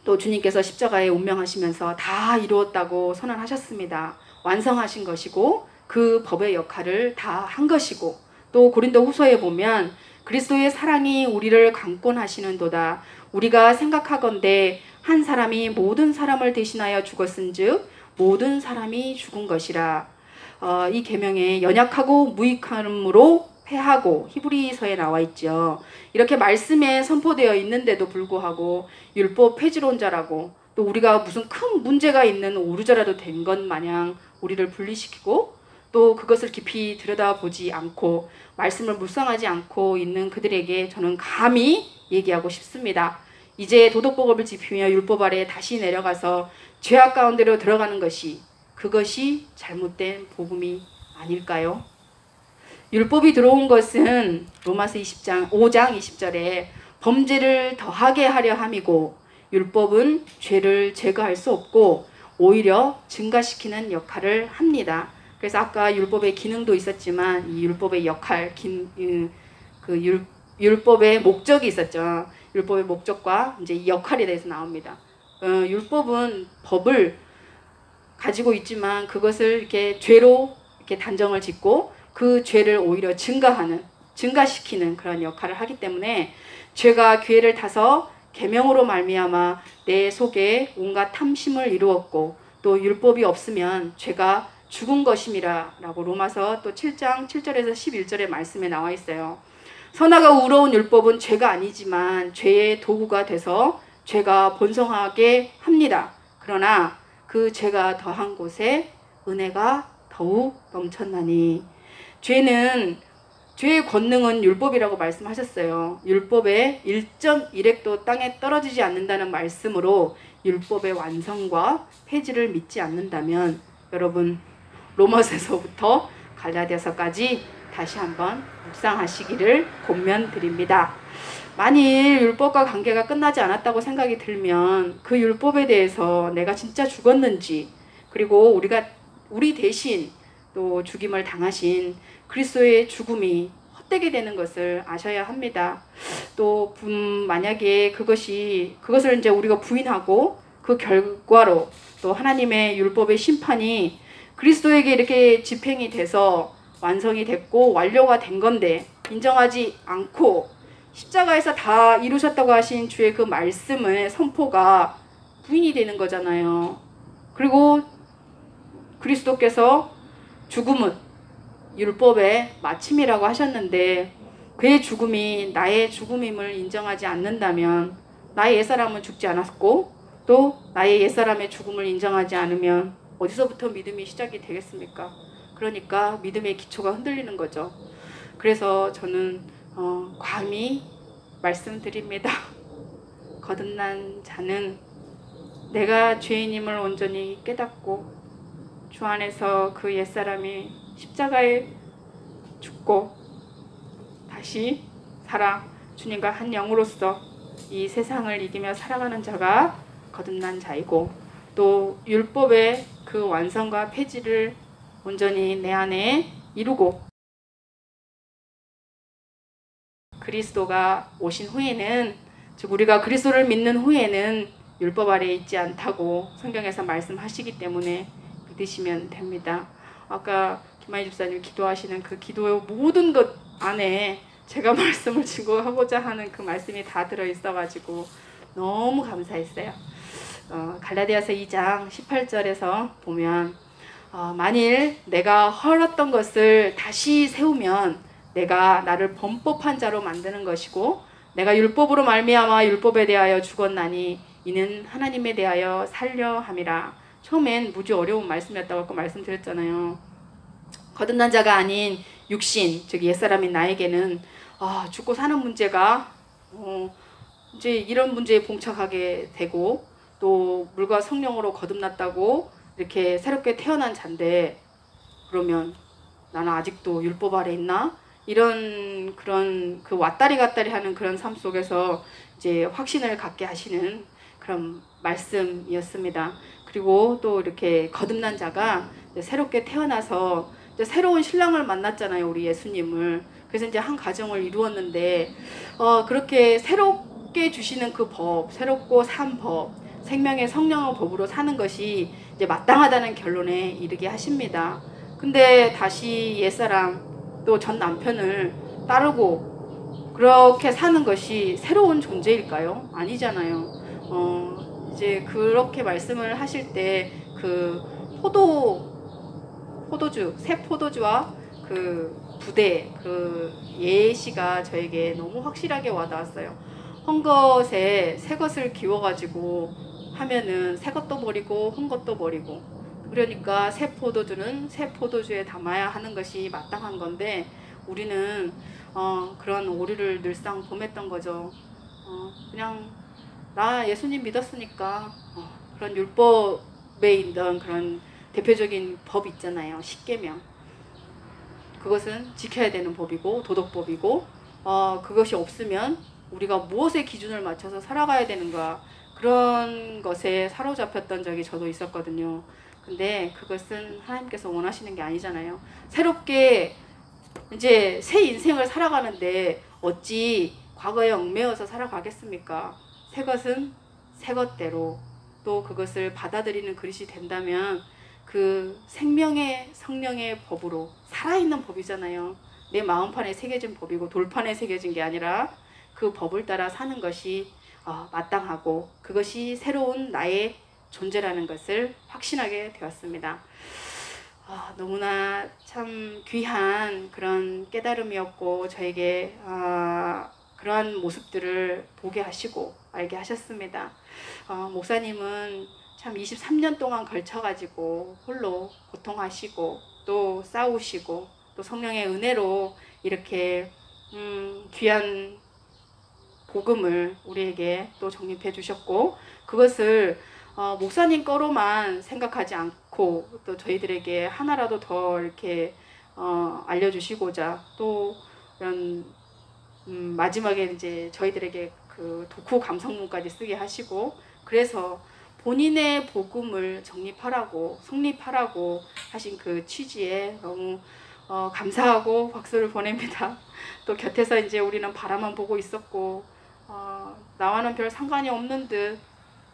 또 주님께서 십자가에 운명하시면서 다 이루었다고 선언하셨습니다. 완성하신 것이고 그 법의 역할을 다 한 것이고 또 고린도 후서에 보면 그리스도의 사랑이 우리를 강권하시는도다. 우리가 생각하건대 한 사람이 모든 사람을 대신하여 죽었은즉 모든 사람이 죽은 것이라. 이 계명에 연약하고 무익함으로 패하고 히브리서에 나와 있죠. 이렇게 말씀에 선포되어 있는데도 불구하고 율법 폐지론자라고 또 우리가 무슨 큰 문제가 있는 오류자라도 된 것 마냥 우리를 분리시키고 또 그것을 깊이 들여다보지 않고 말씀을 묵상하지 않고 있는 그들에게 저는 감히 얘기하고 싶습니다. 이제 도덕법을 지피며 율법 아래 다시 내려가서 죄악 가운데로 들어가는 것이 그것이 잘못된 복음이 아닐까요? 율법이 들어온 것은 로마서 5장 20절에 범죄를 더하게 하려 함이고 율법은 죄를 제거할 수 없고 오히려 증가시키는 역할을 합니다. 그래서 아까 율법의 기능도 있었지만 이 율법의 역할, 율법의 목적이 있었죠. 율법의 목적과 이제 이 역할에 대해서 나옵니다. 율법은 법을 가지고 있지만 그것을 이렇게 죄로 이렇게 단정을 짓고 그 죄를 오히려 증가시키는 그런 역할을 하기 때문에 죄가 기회를 타서 계명으로 말미암아 내 속에 온갖 탐심을 이루었고 또 율법이 없으면 죄가 죽은 것임이라 라고 로마서 또 7장 7절에서 11절의 말씀에 나와 있어요. 선하고 의로운 율법은 죄가 아니지만 죄의 도구가 돼서 죄가 본성하게 합니다. 그러나 그 죄가 더한 곳에 은혜가 더욱 넘쳤나니. 죄의 권능은 율법이라고 말씀하셨어요. 율법의 1.1획도 땅에 떨어지지 않는다는 말씀으로 율법의 완성과 폐지를 믿지 않는다면 여러분 로마서에서부터 갈라디아서까지 다시 한번 묵상하시기를 권면드립니다. 만일 율법과 관계가 끝나지 않았다고 생각이 들면 그 율법에 대해서 내가 진짜 죽었는지 그리고 우리 대신 또 죽임을 당하신 그리스도의 죽음이 헛되게 되는 것을 아셔야 합니다. 또 만약에 그것을 이제 우리가 부인하고 그 결과로 또 하나님의 율법의 심판이 그리스도에게 이렇게 집행이 돼서 완성이 됐고 완료가 된 건데 인정하지 않고 십자가에서 다 이루셨다고 하신 주의 그 말씀의 선포가 부인이 되는 거잖아요. 그리고 그리스도께서 죽음은 율법의 마침이라고 하셨는데 그의 죽음이 나의 죽음임을 인정하지 않는다면 나의 옛사람은 죽지 않았고 또 나의 옛사람의 죽음을 인정하지 않으면 어디서부터 믿음이 시작이 되겠습니까? 그러니까 믿음의 기초가 흔들리는 거죠. 그래서 저는 감히 말씀드립니다. 거듭난 자는 내가 죄인임을 온전히 깨닫고 주 안에서 그 옛사람이 십자가에 죽고 다시 주님과 한 영으로서 이 세상을 이기며 살아가는 자가 거듭난 자이고 또 율법의 그 완성과 폐지를 온전히 내 안에 이루고 그리스도가 오신 후에는, 즉 우리가 그리스도를 믿는 후에는 율법 아래에 있지 않다고 성경에서 말씀하시기 때문에 믿으시면 됩니다. 아까 김한희 집사님 기도하시는 그 기도의 모든 것 안에 제가 말씀을 증거하고자 하는 그 말씀이 다 들어있어가지고 너무 감사했어요. 갈라디아서 2장 18절에서 보면 만일 내가 헐었던 것을 다시 세우면 내가 나를 범법한 자로 만드는 것이고, 내가 율법으로 말미암아 율법에 대하여 죽었나니 이는 하나님에 대하여 살려 함이라. 처음엔 무지 어려운 말씀이었다고 아까 말씀드렸잖아요. 거듭난 자가 아닌 육신, 즉 옛사람인 나에게는 죽고 사는 문제가 이제 이런 문제에 봉착하게 되고, 또 물과 성령으로 거듭났다고 이렇게 새롭게 태어난 자인데, 그러면 나는 아직도 율법 아래 있나? 이런 그런 그 왔다리 갔다리 하는 그런 삶 속에서 이제 확신을 갖게 하시는 그런 말씀이었습니다. 그리고 또 이렇게 거듭난 자가 새롭게 태어나서 이제 새로운 신랑을 만났잖아요, 우리 예수님을. 그래서 이제 한 가정을 이루었는데, 그렇게 새롭게 주시는 그 법, 새롭고 산 법, 생명의 성령의 법으로 사는 것이 이제 마땅하다는 결론에 이르게 하십니다. 근데 다시 옛사람, 또 전 남편을 따르고 그렇게 사는 것이 새로운 존재일까요? 아니잖아요. 이제 그렇게 말씀을 하실 때 그 포도주, 새 포도주와 그 부대, 그 예시가 저에게 너무 확실하게 와닿았어요. 헌 것에 새 것을 기워가지고 하면은 새 것도 버리고 헌 것도 버리고, 그러니까 새 포도주는 새 포도주에 담아야 하는 것이 마땅한 건데, 우리는 그런 오류를 늘상 범했던 거죠. 그냥 나 예수님 믿었으니까 그런 율법에 있던 그런 대표적인 법 있잖아요. 십계명. 그것은 지켜야 되는 법이고 도덕법이고, 그것이 없으면 우리가 무엇의 기준을 맞춰서 살아가야 되는가, 그런 것에 사로잡혔던 적이 저도 있었거든요. 근데 그것은 하나님께서 원하시는 게 아니잖아요. 새롭게 이제 새 인생을 살아가는데 어찌 과거에 얽매여서 살아가겠습니까? 새 것은 새 것대로, 또 그것을 받아들이는 그릇이 된다면 그 생명의 성령의 법으로 살아있는 법이잖아요. 내 마음판에 새겨진 법이고 돌판에 새겨진 게 아니라 그 법을 따라 사는 것이 마땅하고, 그것이 새로운 나의 존재라는 것을 확신하게 되었습니다. 너무나 참 귀한 그런 깨달음이었고, 저에게 그러한 모습들을 보게 하시고 알게 하셨습니다. 목사님은 참 23년 동안 걸쳐가지고 홀로 고통하시고 또 싸우시고 또 성령의 은혜로 이렇게 귀한 복음을 우리에게 또 정립해 주셨고, 그것을 목사님 거로만 생각하지 않고 또 저희들에게 하나라도 더 이렇게 알려주시고자, 또 이런 마지막에 이제 저희들에게 그 독후 감성문까지 쓰게 하시고, 그래서 본인의 복음을 정립하라고 성립하라고 하신 그 취지에 너무 감사하고 박수를 보냅니다. 또 곁에서 이제 우리는 바라만 보고 있었고, 나와는 별 상관이 없는 듯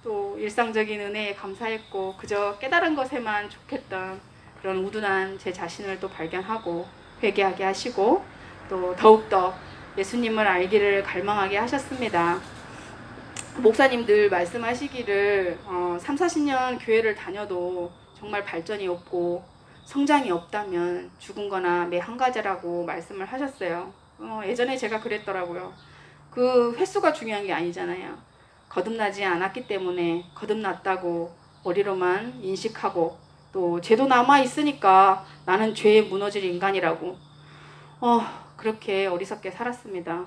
또 일상적인 은혜에 감사했고, 그저 깨달은 것에만 족했던 그런 우둔한 제 자신을 또 발견하고 회개하게 하시고, 또 더욱더 예수님을 알기를 갈망하게 하셨습니다. 목사님들 말씀하시기를 3, 40년 교회를 다녀도 정말 발전이 없고 성장이 없다면 죽은 거나 매 한 가지라고 말씀을 하셨어요. 예전에 제가 그랬더라고요. 그 횟수가 중요한 게 아니잖아요. 거듭나지 않았기 때문에 거듭났다고 머리로만 인식하고, 또 죄도 남아있으니까 나는 죄에 무너질 인간이라고 그렇게 어리석게 살았습니다.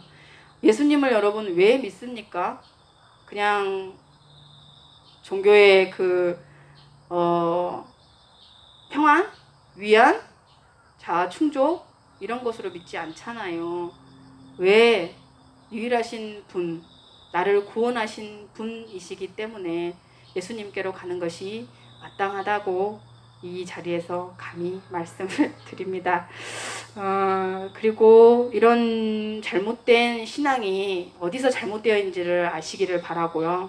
예수님을 여러분 왜 믿습니까? 그냥 종교의 그 평안, 위안, 자아 충족 이런 것으로 믿지 않잖아요. 왜? 유일하신 분, 나를 구원하신 분이시기 때문에 예수님께로 가는 것이 마땅하다고 이 자리에서 감히 말씀을 드립니다. 그리고 이런 잘못된 신앙이 어디서 잘못되어 있는지를 아시기를 바라고요.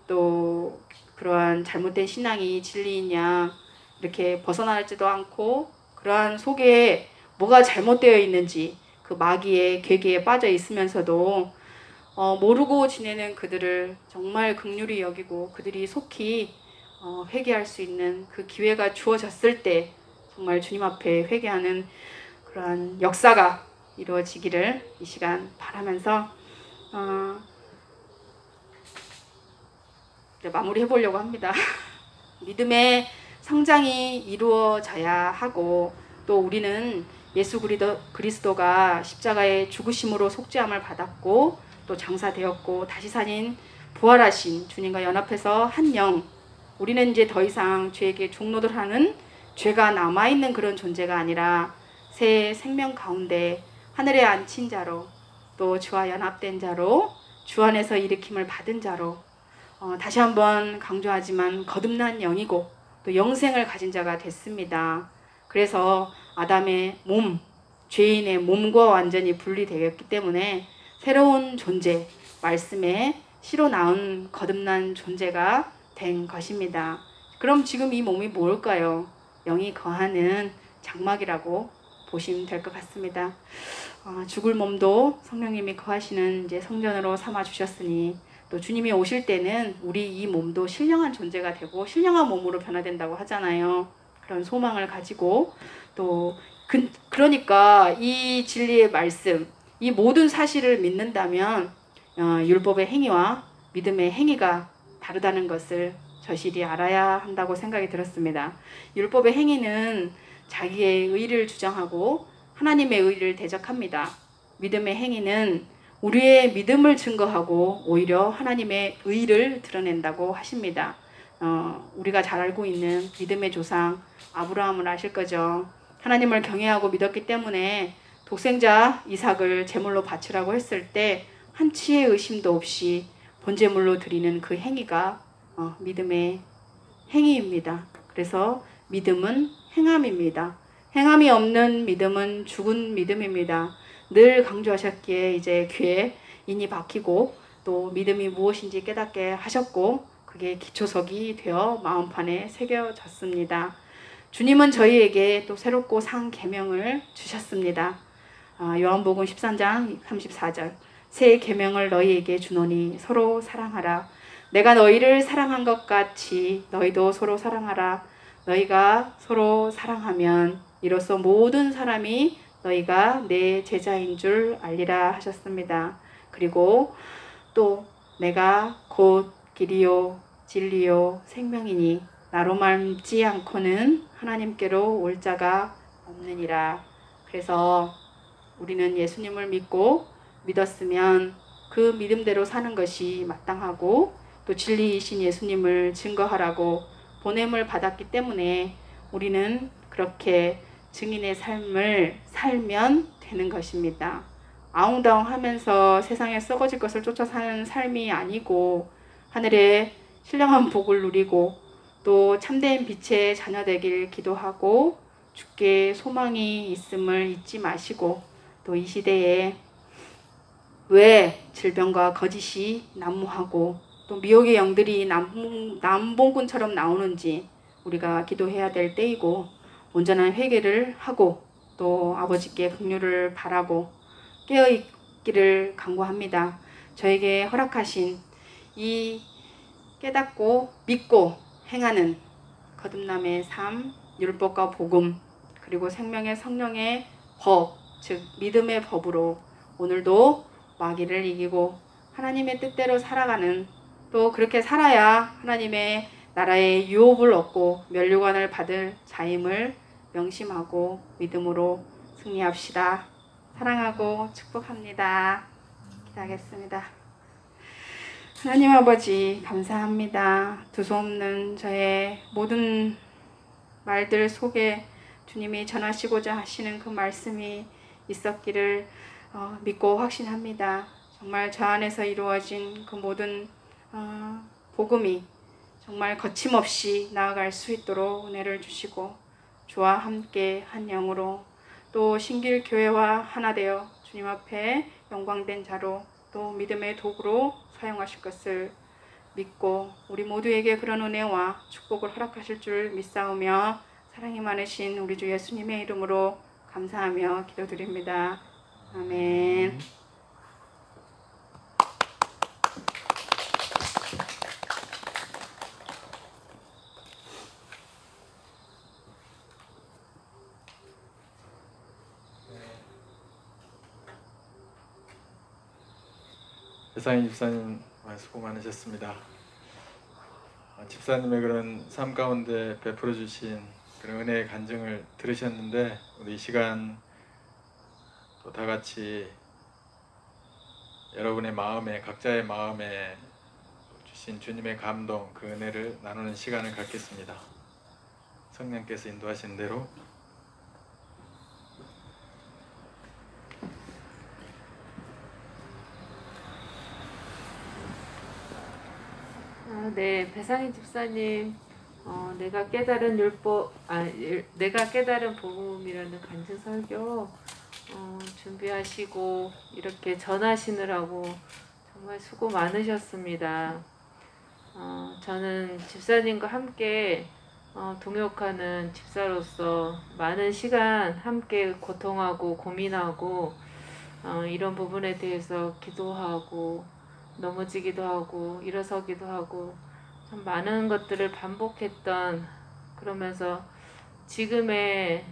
또 그러한 잘못된 신앙이 진리인 양 이렇게 벗어나지도 않고 그러한 속에 뭐가 잘못되어 있는지 그 마귀의 괴계에 빠져 있으면서도 모르고 지내는 그들을 정말 긍휼히 여기고 그들이 속히 회개할 수 있는 그 기회가 주어졌을 때 정말 주님 앞에 회개하는 그러한 역사가 이루어지기를 이 시간 바라면서 이제 마무리해 보려고 합니다. 믿음의 성장이 이루어져야 하고 또 우리는 예수 그리스도가 십자가의 죽으심으로 속죄함을 받았고 또 장사되었고 다시 살인 부활하신 주님과 연합해서 한 영, 우리는 이제 더 이상 죄에게 종노릇하는 죄가 남아있는 그런 존재가 아니라 새 생명 가운데 하늘에 앉힌 자로 또 주와 연합된 자로 주 안에서 일으킴을 받은 자로 다시 한번 강조하지만 거듭난 영이고 또 영생을 가진 자가 됐습니다. 그래서 아담의 몸, 죄인의 몸과 완전히 분리되었기 때문에 새로운 존재, 말씀에 씨로 나온 거듭난 존재가 된 것입니다. 그럼 지금 이 몸이 뭘까요? 영이 거하는 장막이라고 보시면 될 것 같습니다. 죽을 몸도 성령님이 거하시는 이제 성전으로 삼아 주셨으니 또 주님이 오실 때는 우리 이 몸도 신령한 존재가 되고 신령한 몸으로 변화된다고 하잖아요. 그런 소망을 가지고 또 그러니까 이 진리의 말씀, 이 모든 사실을 믿는다면 율법의 행위와 믿음의 행위가 다르다는 것을 저실히 알아야 한다고 생각이 들었습니다. 율법의 행위는 자기의 의를 주장하고 하나님의 의를 대적합니다. 믿음의 행위는 우리의 믿음을 증거하고 오히려 하나님의 의를 드러낸다고 하십니다. 우리가 잘 알고 있는 믿음의 조상 아브라함을 아실 거죠. 하나님을 경외하고 믿었기 때문에 독생자 이삭을 제물로 바치라고 했을 때 한치의 의심도 없이 번제물로 드리는 그 행위가 믿음의 행위입니다. 그래서 믿음은 행함입니다. 행함이 없는 믿음은 죽은 믿음입니다. 늘 강조하셨기에 이제 귀에 인이 박히고 또 믿음이 무엇인지 깨닫게 하셨고 그게 기초석이 되어 마음판에 새겨졌습니다. 주님은 저희에게 또 새롭고 상 계명을 주셨습니다. 요한복음 13장 34절 새 계명을 너희에게 주노니 서로 사랑하라. 내가 너희를 사랑한 것 같이 너희도 서로 사랑하라. 너희가 서로 사랑하면 이로써 모든 사람이 너희가 내 제자인 줄 알리라 하셨습니다. 그리고 또 내가 곧 길이요 진리요 생명이니 나로 말지 않고는 하나님께로 올 자가 없느니라. 그래서 우리는 예수님을 믿고 믿었으면 그 믿음대로 사는 것이 마땅하고 또 진리이신 예수님을 증거하라고 보냄을 받았기 때문에 우리는 그렇게 증인의 삶을 살면 되는 것입니다. 아웅다웅하면서 세상에 썩어질 것을 쫓아 사는 삶이 아니고 하늘의 신령한 복을 누리고 또 참된 빛의 자녀 되길 기도하고 주께 소망이 있음을 잊지 마시고 또 이 시대에 왜 질병과 거짓이 난무하고 또 미혹의 영들이 남봉꾼처럼 나오는지 우리가 기도해야 될 때이고 온전한 회개를 하고 또 아버지께 긍휼을 바라고 깨어있기를 간구합니다. 저에게 허락하신 이 깨닫고 믿고 행하는 거듭남의 삶, 율법과 복음 그리고 생명의 성령의 법, 즉 믿음의 법으로 오늘도 마귀를 이기고 하나님의 뜻대로 살아가는 또 그렇게 살아야 하나님의 나라의 유업을 얻고 면류관을 받을 자임을 명심하고 믿음으로 승리합시다. 사랑하고 축복합니다. 기도하겠습니다. 하나님 아버지 감사합니다. 두서없는 저의 모든 말들 속에 주님이 전하시고자 하시는 그 말씀이 있었기를 믿고 확신합니다. 정말 저 안에서 이루어진 그 모든 복음이 정말 거침없이 나아갈 수 있도록 은혜를 주시고 주와 함께 한 영으로 또 신길교회와 하나 되어 주님 앞에 영광된 자로 또 믿음의 도구로 사용하실 것을 믿고 우리 모두에게 그런 은혜와 축복을 허락하실 줄 믿사오며 사랑이 많으신 우리 주 예수님의 이름으로 감사하며 기도드립니다. 아멘. 배상희 집사님 수고 많으셨습니다. 집사님의 그런 삶 가운데 베풀어 주신 그런 은혜의 간증을 들으셨는데 우리 이 시간 또 다 같이 여러분의 마음에 각자의 마음에 주신 주님의 감동 그 은혜를 나누는 시간을 갖겠습니다. 성령께서 인도하신 대로 네, 배상희 집사님, 내가 깨달은 내가 깨달은 복음이라는 간증 설교 준비하시고 이렇게 전하시느라고 정말 수고 많으셨습니다. 저는 집사님과 함께 동역하는 집사로서 많은 시간 함께 고통하고 고민하고 이런 부분에 대해서 기도하고 넘어지기도 하고 일어서기도 하고 참 많은 것들을 반복했던 그러면서 지금의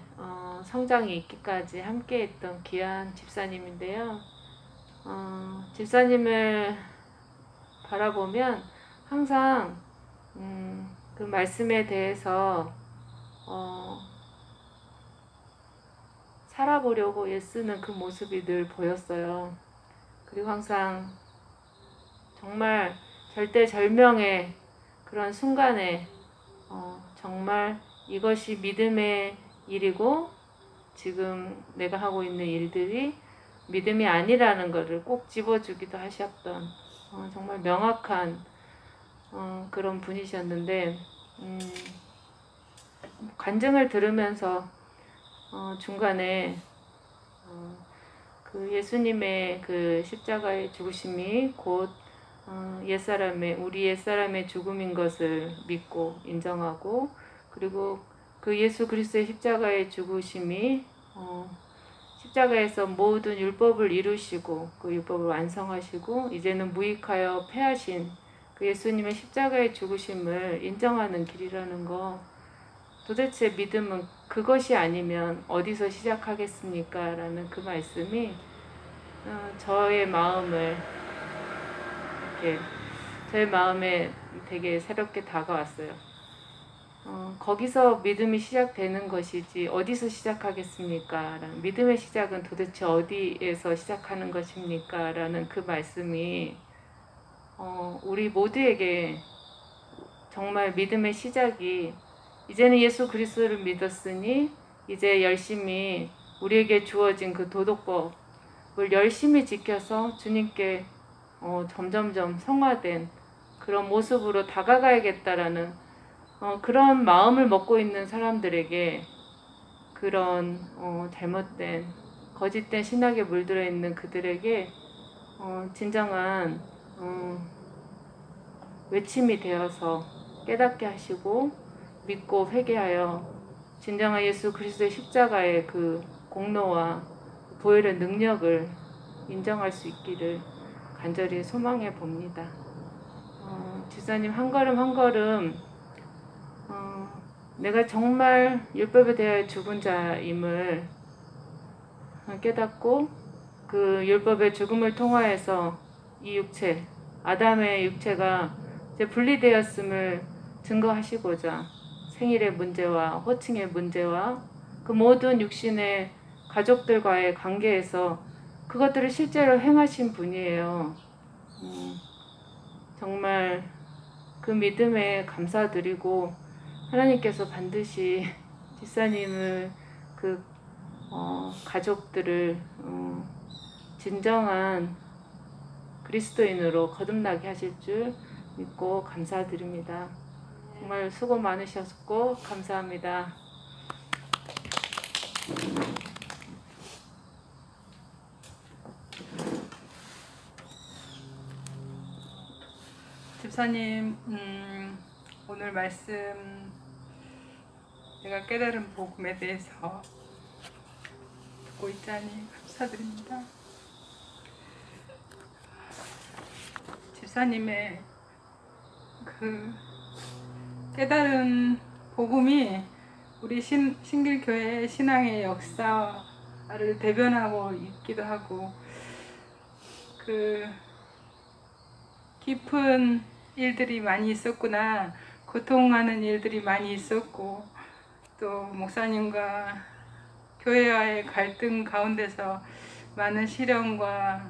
성장이 있기까지 함께했던 귀한 집사님인데요. 집사님을 바라보면 항상 그 말씀에 대해서 살아보려고 애쓰는 그 모습이 늘 보였어요. 그리고 항상 정말 절대절명의 그런 순간에 정말 이것이 믿음의 일이고 지금 내가 하고 있는 일들이 믿음이 아니라는 것을 꼭 집어주기도 하셨던 정말 명확한 그런 분이셨는데 간증을 들으면서 중간에 그 예수님의 그 십자가의 죽으심이 곧 우리 옛사람의 죽음인 것을 믿고 인정하고 그리고 그 예수 그리스도의 십자가의 죽으심이 십자가에서 모든 율법을 이루시고 그 율법을 완성하시고 이제는 무익하여 패하신 그 예수님의 십자가의 죽으심을 인정하는 길이라는 거 도대체 믿음은 그것이 아니면 어디서 시작하겠습니까? 라는 그 말씀이 저의 마음에 되게 새롭게 다가왔어요. 거기서 믿음이 시작되는 것이지 어디서 시작하겠습니까? 라는 믿음의 시작은 도대체 어디에서 시작하는 것입니까? 라는 그 말씀이 우리 모두에게 정말 믿음의 시작이 이제는 예수 그리스도를 믿었으니 이제 열심히 우리에게 주어진 그 도덕법을 열심히 지켜서 주님께 점점점 성화된 그런 모습으로 다가가야겠다라는 그런 마음을 먹고 있는 사람들에게 그런 잘못된 거짓된 신학에 물들어 있는 그들에게 진정한 외침이 되어서 깨닫게 하시고 믿고 회개하여 진정한 예수 그리스도의 십자가의 그 공로와 보혈의 능력을 인정할 수 있기를 간절히 소망해 봅니다. 집사님 한 걸음 한 걸음 내가 정말 율법에 대하여 죽은 자임을 깨닫고 그 율법의 죽음을 통하여서 이 육체, 아담의 육체가 이제 분리되었음을 증거하시고자 생일의 문제와 호칭의 문제와 그 모든 육신의 가족들과의 관계에서 그것들을 실제로 행하신 분이에요. 정말 그 믿음에 감사드리고 하나님께서 반드시 집사님을 그 가족들을 진정한 그리스도인으로 거듭나게 하실 줄 믿고 감사드립니다. 정말 수고 많으셨고 감사합니다. 집사님, 오늘 말씀 내가 깨달은 복음에 대해서 듣고 있자니 감사드립니다. 집사님의 그 깨달은 복음이 우리 신길교회 신앙의 역사를 대변하고 있기도 하고, 그 깊은 일들이 많이 있었구나, 고통하는 일들이 많이 있었고, 또 목사님과 교회와의 갈등 가운데서 많은 시련과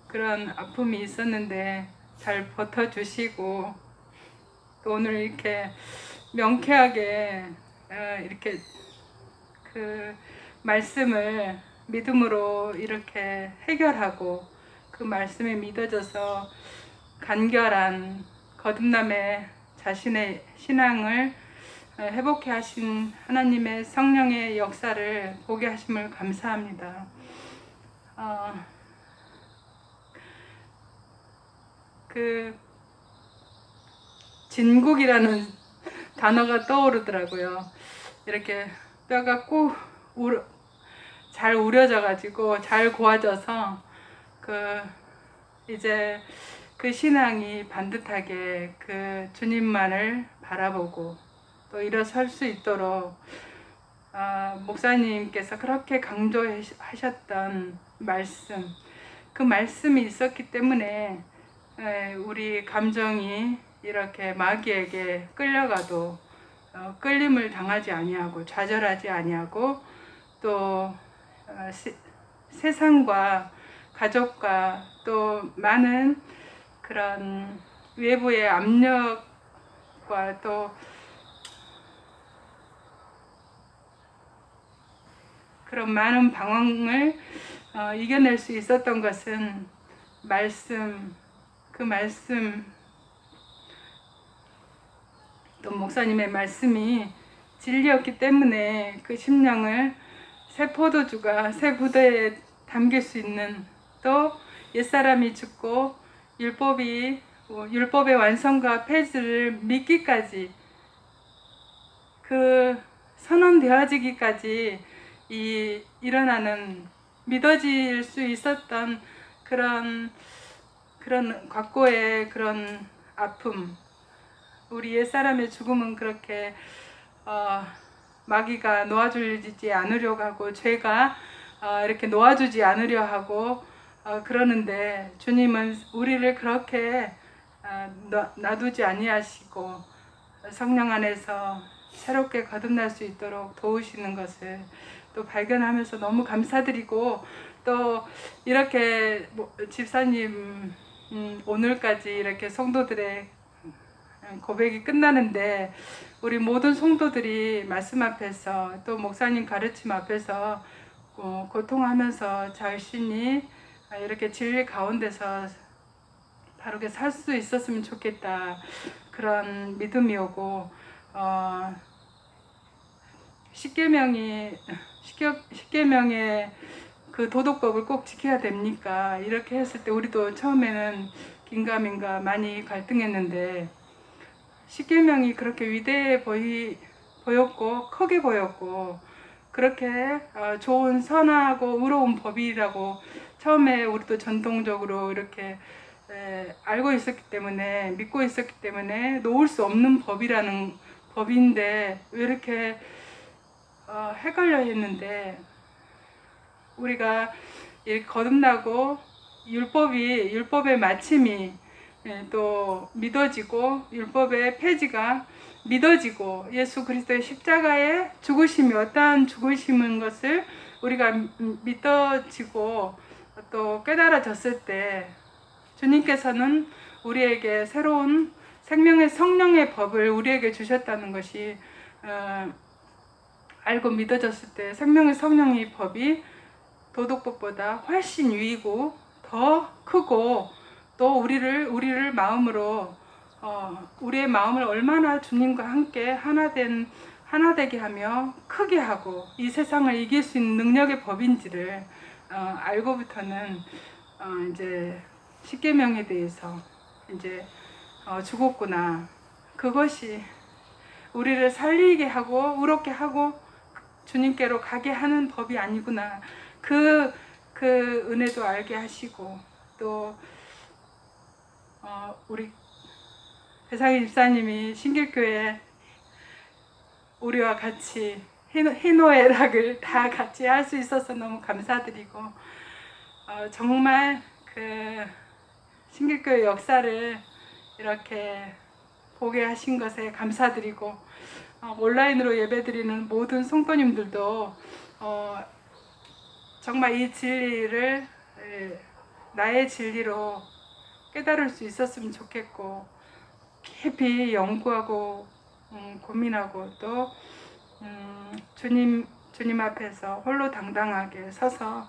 그런 아픔이 있었는데 잘 버텨주시고, 또 오늘 이렇게 명쾌하게 이렇게 그 말씀을 믿음으로 이렇게 해결하고, 그 말씀에 믿어져서 간결한 거듭남의 자신의 신앙을 회복해 하신 하나님의 성령의 역사를 보게 하심을 감사합니다. 그 진국이라는 단어가 떠오르더라고요. 이렇게 뼈가 꼭 잘 우려져 가지고 잘 고아져서 이제 그 신앙이 반듯하게 그 주님만을 바라보고 또 일어설 수 있도록 목사님께서 그렇게 강조하셨던 말씀, 그 말씀이 있었기 때문에 우리 감정이 이렇게 마귀에게 끌려가도 끌림을 당하지 아니하고 좌절하지 아니하고, 또 세상과 가족과 또 많은 그런 외부의 압력과 또 그런 많은 방황을 이겨낼 수 있었던 것은 그 말씀, 또 목사님의 말씀이 진리였기 때문에 그 심령을 새 포도주가 새 부대에 담길 수 있는, 또 옛사람이 죽고 율법의 완성과 폐지를 믿기까지, 그 선언되어지기까지 일어나는 믿어질 수 있었던 그런 과거의 그런 아픔, 우리 옛사람의 죽음은 그렇게 마귀가 놓아주지 않으려고 하고, 죄가 이렇게 놓아주지 않으려 하고 그러는데, 주님은 우리를 그렇게 놔두지 아니하시고 성령 안에서 새롭게 거듭날 수 있도록 도우시는 것을 또 발견하면서 너무 감사드리고, 또 이렇게 집사님 오늘까지 이렇게 성도들의 고백이 끝나는데, 우리 모든 성도들이 말씀 앞에서 또 목사님 가르침 앞에서 고통하면서 자신이 이렇게 진리 가운데서 바르게 살 수 있었으면 좋겠다, 그런 믿음이 오고, 십계명의 그 도덕법을 꼭 지켜야 됩니까? 이렇게 했을 때 우리도 처음에는 긴가민가 많이 갈등했는데, 십계명이 그렇게 위대해 보였고 크게 보였고, 그렇게 좋은 선하고 의로운 법이라고 처음에 우리도 전통적으로 이렇게 알고 있었기 때문에, 믿고 있었기 때문에 놓을 수 없는 법이라는 법인데 왜 이렇게 헷갈려 했는데, 우리가 거듭나고 율법의 마침이 또 믿어지고, 율법의 폐지가 믿어지고, 예수 그리스도의 십자가의 죽으심이 어떠한 죽으심인 것을 우리가 믿어지고 또 깨달아졌을 때, 주님께서는 우리에게 새로운 생명의 성령의 법을 우리에게 주셨다는 것이 알고 믿어졌을 때, 생명의 성령의 법이 도덕법보다 훨씬 위이고 더 크고, 또 우리를 마음으로 우리의 마음을 얼마나 주님과 함께 하나 되게 하며 크게 하고 이 세상을 이길 수 있는 능력의 법인지를 알고부터는 이제 십계명에 대해서 이제 죽었구나. 그것이 우리를 살리게 하고 의롭게 하고 주님께로 가게 하는 법이 아니구나. 그 은혜도 알게 하시고 또 우리 배상희 집사님이 신길교회 우리와 같이 희노애락을 다 같이 할 수 있어서 너무 감사드리고 정말 그 신길교회 역사를 이렇게 보게 하신 것에 감사드리고 온라인으로 예배드리는 모든 성도님들도 정말 이 진리를 나의 진리로 깨달을 수 있었으면 좋겠고 깊이 연구하고 고민하고 또 주님 앞에서 홀로 당당하게 서서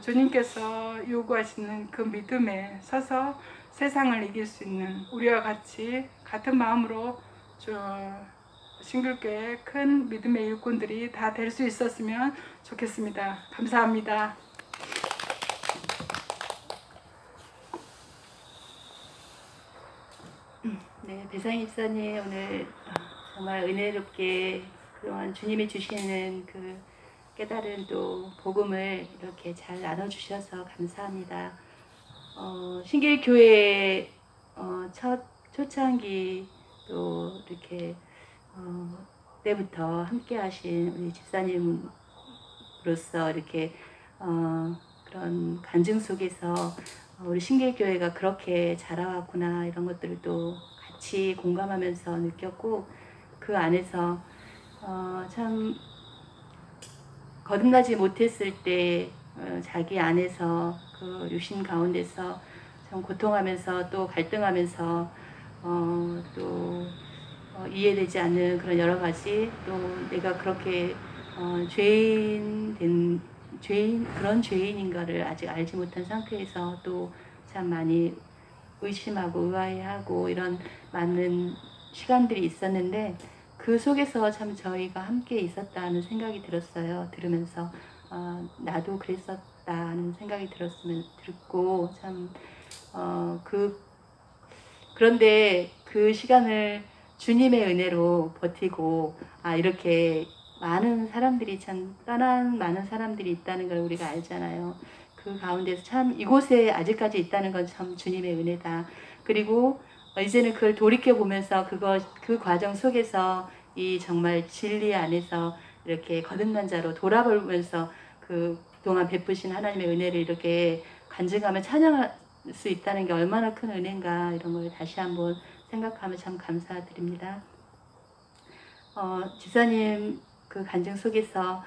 주님께서 요구하시는 그 믿음에 서서 세상을 이길 수 있는 우리와 같이 같은 마음으로 신길교회 큰 믿음의 일꾼들이 다 될 수 있었으면 좋겠습니다. 감사합니다. 네, 배상희 집사님 오늘 정말 은혜롭게 그동안 주님이 주시는 그 깨달은 또 복음을 이렇게 잘 나눠주셔서 감사합니다. 신길교회 첫 초창기 또 이렇게 때부터 함께 하신 우리 집사님으로서 이렇게 그런 간증 속에서 우리 신길교회가 그렇게 자라왔구나 이런 것들을 또 같이 공감하면서 느꼈고 그 안에서 참 거듭나지 못했을 때 자기 안에서 그 유신 가운데서 참 고통하면서 또 갈등하면서 또 이해되지 않는 그런 여러 가지 또 내가 그렇게 그런 죄인인가를 아직 알지 못한 상태에서 또 참 많이 의심하고 의아해하고 이런 많은 시간들이 있었는데 그 속에서 참 저희가 함께 있었다는 생각이 들었어요. 들으면서 나도 그랬었다는 생각이 듣고 참 그런데 그 시간을 주님의 은혜로 버티고 이렇게 많은 사람들이 참 떠난 많은 사람들이 있다는 걸 우리가 알잖아요. 그 가운데서 참 이곳에 아직까지 있다는 건 참 주님의 은혜다. 그리고 이제는 그걸 돌이켜 보면서 그 과정 속에서 이 정말 진리 안에서 이렇게 거듭난 자로 돌아보면서 그 동안 베푸신 하나님의 은혜를 이렇게 간증하며 찬양할 수 있다는 게 얼마나 큰 은혜인가 이런 걸 다시 한번 생각하면 참 감사드립니다. 집사님 그 간증 속에서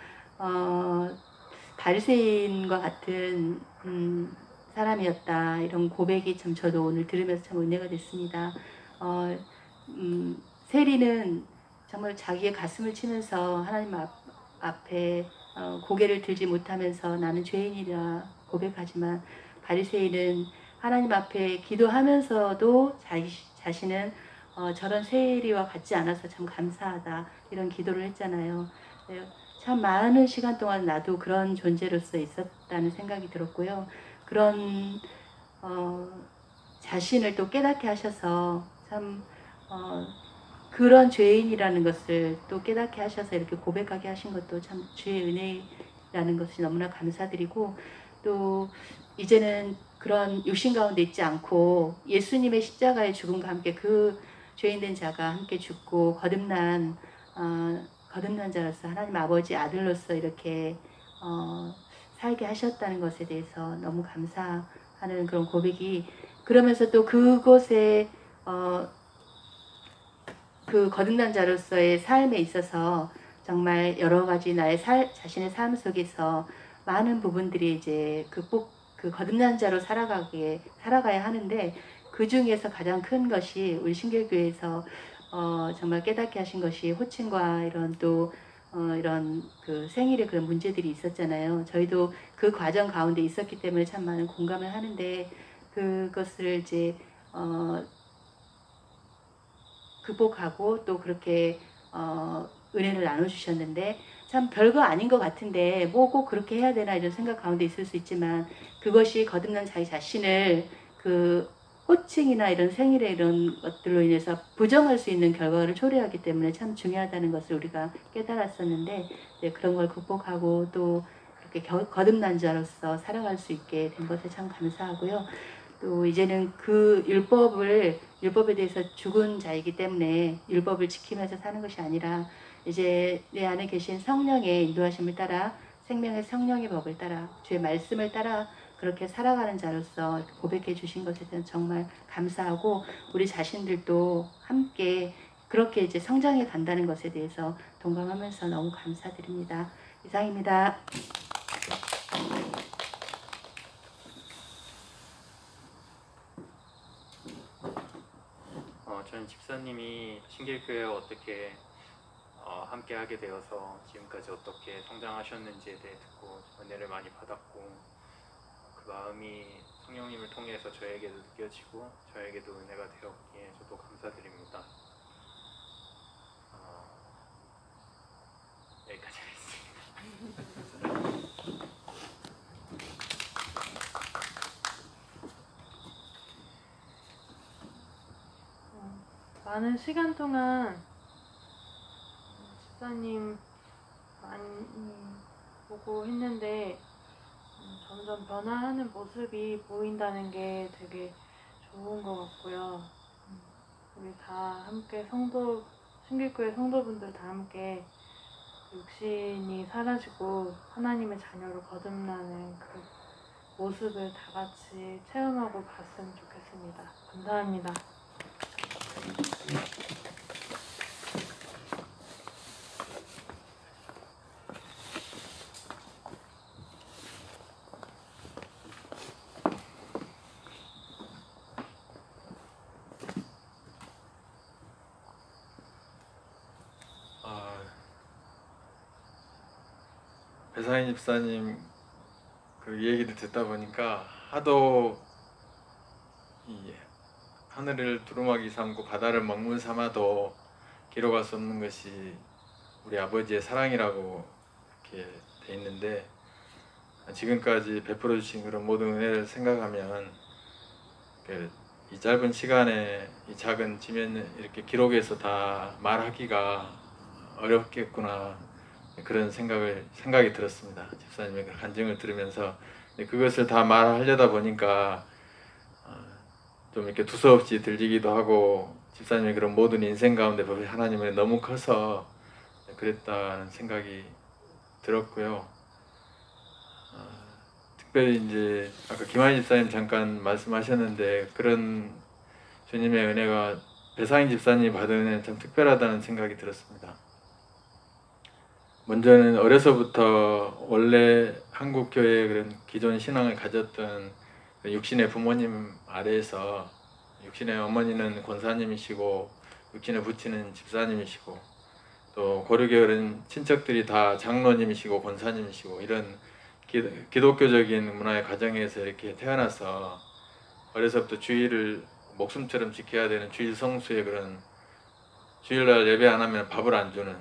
바리새인과 같은 사람이었다 이런 고백이 참 저도 오늘 들으면서 참 은혜가 됐습니다. 세리는 정말 자기의 가슴을 치면서 하나님 앞에 고개를 들지 못하면서 나는 죄인이라 고백하지만 바리새인은 하나님 앞에 기도하면서도 자신은 저런 세리와 같지 않아서 참 감사하다 이런 기도를 했잖아요. 참 많은 시간 동안 나도 그런 존재로서 있었다는 생각이 들었고요. 그런 자신을 또 깨닫게 하셔서 참 그런 죄인이라는 것을 또 깨닫게 하셔서 이렇게 고백하게 하신 것도 참 주의 은혜라는 것이 너무나 감사드리고 또 이제는 그런 육신 가운데 있지 않고 예수님의 십자가의 죽음과 함께 그 죄인된 자가 함께 죽고 거듭난 자로서 하나님 아버지 아들로서 이렇게 살게 하셨다는 것에 대해서 너무 감사하는 그런 고백이 그러면서 또 그곳에 그 거듭난 자로서의 삶에 있어서 정말 여러 가지 나의 자신의 삶 속에서 많은 부분들이 이제 그 거듭난 자로 살아가야 하는데 그 중에서 가장 큰 것이 우리 신길교회에서 정말 깨닫게 하신 것이 호칭과 이런 또 이런 그 생일의 그런 문제들이 있었잖아요. 저희도 그 과정 가운데 있었기 때문에 참 많은 공감을 하는데 그것을 이제 극복하고 또 그렇게 은혜를 나눠주셨는데 참 별거 아닌 것 같은데 뭐 꼭 그렇게 해야 되나 이런 생각 가운데 있을 수 있지만 그것이 거듭난 자기 자신을 그 호칭이나 이런 생일에 이런 것들로 인해서 부정할 수 있는 결과를 초래하기 때문에 참 중요하다는 것을 우리가 깨달았었는데 네, 그런 걸 극복하고 또 그렇게 거듭난 자로서 살아갈 수 있게 된 것에 참 감사하고요. 또 이제는 그 율법에 대해서 죽은 자이기 때문에 율법을 지키면서 사는 것이 아니라 이제 내 안에 계신 성령의 인도하심을 따라 생명의 성령의 법을 따라 주의 말씀을 따라 그렇게 살아가는 자로서 고백해 주신 것에 대해서 정말 감사하고 우리 자신들도 함께 그렇게 이제 성장해 간다는 것에 대해서 동감하면서 너무 감사드립니다. 이상입니다. 저는 집사님이 신길교회에 어떻게 함께 하게 되어서 지금까지 어떻게 성장하셨는지에 대해 듣고 은혜를 많이 받았고 그 마음이 성령님을 통해서 저에게도 느껴지고 저에게도 은혜가 되었기에 저도 감사드립니다. 여기까지 하겠습니다. 많은 시간 동안 집사님 많이 보고 했는데 점점 변화하는 모습이 보인다는 게 되게 좋은 것 같고요. 우리 다 함께 신길교회 성도분들 다 함께 육신이 사라지고 하나님의 자녀로 거듭나는 그 모습을 다 같이 체험하고 갔으면 좋겠습니다. 감사합니다. 배상희 집사님 그 얘기를 듣다 보니까 하도 이 하늘을 두루마기 삼고 바다를 먹물 삼아도 기록할 수 없는 것이 우리 아버지의 사랑이라고 이렇게 돼 있는데 지금까지 베풀어 주신 그런 모든 은혜를 생각하면 이 짧은 시간에 이 작은 지면 이렇게 기록해서 다 말하기가 어렵겠구나 그런 생각이 들었습니다. 집사님의 그 간증을 들으면서 그것을 다 말하려다 보니까 좀 이렇게 두서없이 들리기도 하고 집사님의 그런 모든 인생 가운데 하나님은 너무 커서 그랬다는 생각이 들었고요. 특별히 이제 아까 김한희 집사님 잠깐 말씀하셨는데 그런 주님의 은혜가 배상희 집사님이 받은 은혜는 참 특별하다는 생각이 들었습니다. 먼저는 어려서부터 원래 한국 교회의 그런 기존 신앙을 가졌던 육신의 부모님 아래에서 육신의 어머니는 권사님이시고 육신의 부친은 집사님이시고 또 고려계열은 친척들이 다 장로님이시고 권사님이시고 이런 기독교적인 문화의 가정에서 이렇게 태어나서 어려서부터 주일을 목숨처럼 지켜야 되는 주일 성수의 그런 주일날 예배 안 하면 밥을 안 주는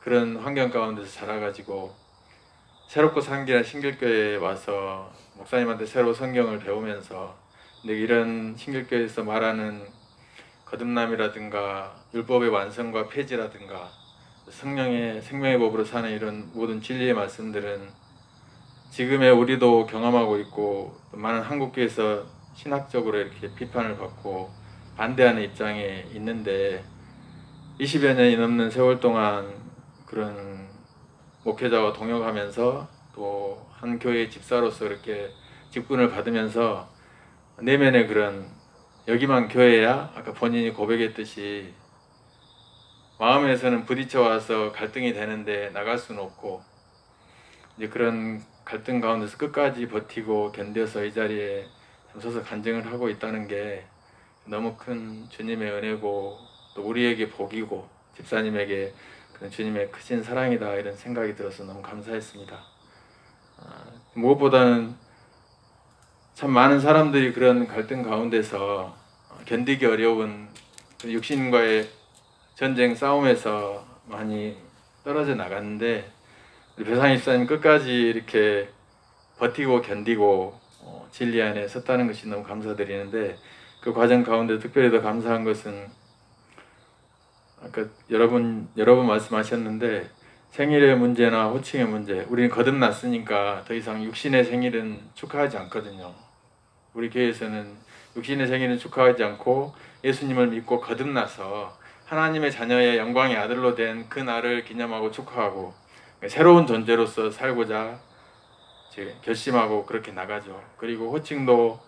그런 환경 가운데서 자라가지고 새롭고 상기한 신길교회에 와서 목사님한테 새로 성경을 배우면서 이런 신길교회에서 말하는 거듭남이라든가 율법의 완성과 폐지라든가 성령의 생명의 법으로 사는 이런 모든 진리의 말씀들은 지금의 우리도 경험하고 있고 많은 한국교회에서 신학적으로 이렇게 비판을 받고 반대하는 입장에 있는데 20여 년이 넘는 세월 동안 그런 목회자와 동역하면서 또 한 교회의 집사로서 이렇게 직분을 받으면서 내면의 그런 여기만 교회야 아까 본인이 고백했듯이 마음에서는 부딪혀 와서 갈등이 되는데 나갈 수는 없고 이제 그런 갈등 가운데서 끝까지 버티고 견뎌서 이 자리에 서서 간증을 하고 있다는 게 너무 큰 주님의 은혜고 또 우리에게 복이고 집사님에게 그런 주님의 크신 사랑이다 이런 생각이 들어서 너무 감사했습니다. 무엇보다는 참 많은 사람들이 그런 갈등 가운데서 견디기 어려운 육신과의 전쟁 싸움에서 많이 떨어져 나갔는데 우리 배상희 집사님 끝까지 이렇게 버티고 견디고 진리 안에 섰다는 것이 너무 감사드리는데, 그 과정 가운데 특별히 더 감사한 것은 아까 여러분 말씀하셨는데 생일의 문제나 호칭의 문제, 우리는 거듭났으니까 더 이상 육신의 생일은 축하하지 않거든요. 우리 교회에서는 육신의 생일은 축하하지 않고 예수님을 믿고 거듭나서 하나님의 자녀의 영광의 아들로 된 그 날을 기념하고 축하하고 새로운 존재로서 살고자 결심하고 그렇게 나가죠. 그리고 호칭도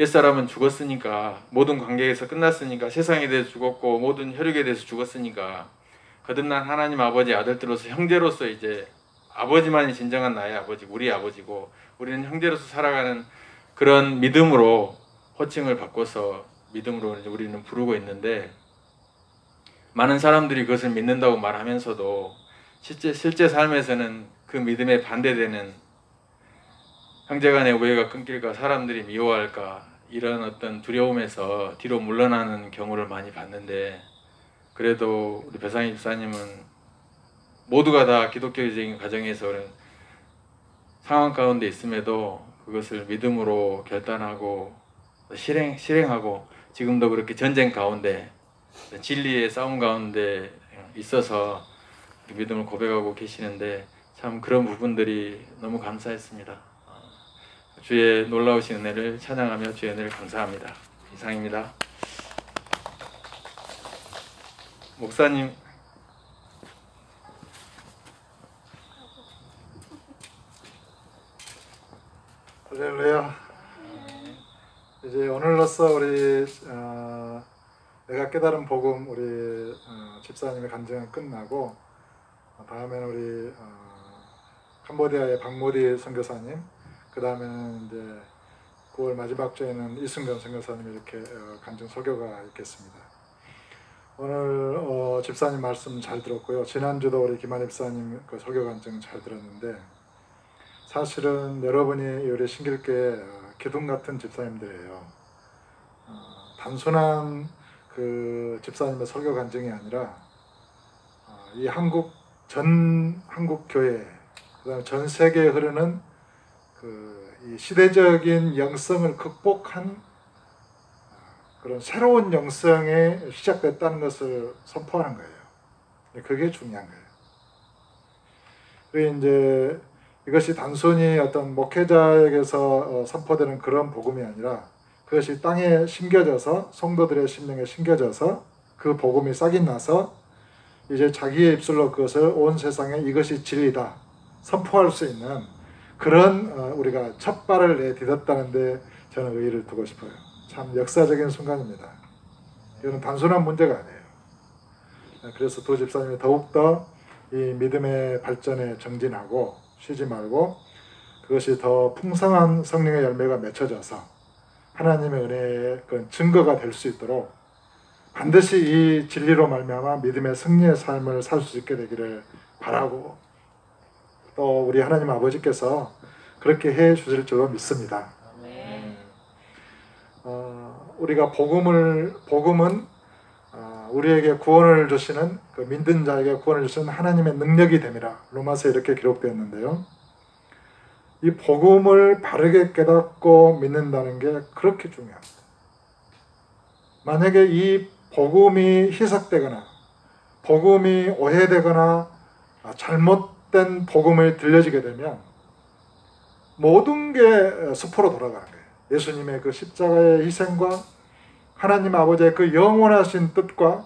옛사람은 죽었으니까, 모든 관계에서 끝났으니까, 세상에 대해서 죽었고 모든 혈육에 대해서 죽었으니까 거듭난 하나님 아버지 아들들로서 형제로서 이제 아버지만이 진정한 나의 아버지, 우리 아버지고 우리는 형제로서 살아가는 그런 믿음으로 호칭을 바꿔서 믿음으로 이제 우리는 부르고 있는데, 많은 사람들이 그것을 믿는다고 말하면서도 실제 삶에서는 그 믿음에 반대되는, 형제간의 우애가 끊길까, 사람들이 미워할까, 이런 어떤 두려움에서 뒤로 물러나는 경우를 많이 봤는데, 그래도 우리 배상희 집사님은 모두가 다 기독교적인 가정에서는 상황 가운데 있음에도 그것을 믿음으로 결단하고 실행하고 지금도 그렇게 전쟁 가운데 진리의 싸움 가운데 있어서 믿음을 고백하고 계시는데, 참 그런 부분들이 너무 감사했습니다. 주의 놀라우신 은혜를 찬양하며 주의 은혜를 감사합니다. 이상입니다. 목사님. 할렐루야. 이제 오늘로써 우리 내가 깨달은 복음, 우리 집사님의 간증은 끝나고, 다음에는 우리 캄보디아의 박모디 선교사님, 그 다음에는 이제 9월 마지막 주에는 이승근 선교사님, 이렇게 간증 설교가 있겠습니다. 오늘 집사님 말씀 잘 들었고요. 지난주도 우리 김한 집사님 그 설교 간증 잘 들었는데, 사실은 여러분이 우리 신길교회 기둥 같은 집사님들이에요. 단순한 그 집사님의 설교 간증이 아니라 이 한국 교회, 그다음에 전 세계에 흐르는 이 시대적인 영성을 극복한 그런 새로운 영성이 시작됐다는 것을 선포하는 거예요. 그게 중요한 거예요. 그리고 이제 이것이 단순히 어떤 목회자에게서 선포되는 그런 복음이 아니라, 그것이 땅에 심겨져서, 성도들의 심령에 심겨져서 그 복음이 싹이 나서 이제 자기의 입술로 그것을 온 세상에 이것이 진리다 선포할 수 있는 그런 우리가 첫 발을 내딛었다는 데 저는 의의를 두고 싶어요. 참 역사적인 순간입니다. 이거는 단순한 문제가 아니에요. 그래서 두 집사님이 더욱더 이 믿음의 발전에 정진하고 쉬지 말고, 그것이 더 풍성한 성령의 열매가 맺혀져서 하나님의 은혜의 그 증거가 될 수 있도록 반드시 이 진리로 말미암아 믿음의 승리의 삶을 살 수 있게 되기를 바라고, 또 우리 하나님 아버지께서 그렇게 해 주실 줄로 믿습니다. 우리가 복음은 우리에게 구원을 주시는, 그 믿는 자에게 구원을 주시는 하나님의 능력이 됨이라 로마서에 이렇게 기록되었는데요. 이 복음을 바르게 깨닫고 믿는다는 게 그렇게 중요합니다. 만약에 이 복음이 희석되거나 복음이 오해되거나 잘못된 복음을 들려지게 되면 모든 게 수포로 돌아가는 거예요. 예수님의 그 십자가의 희생과 하나님 아버지의 그 영원하신 뜻과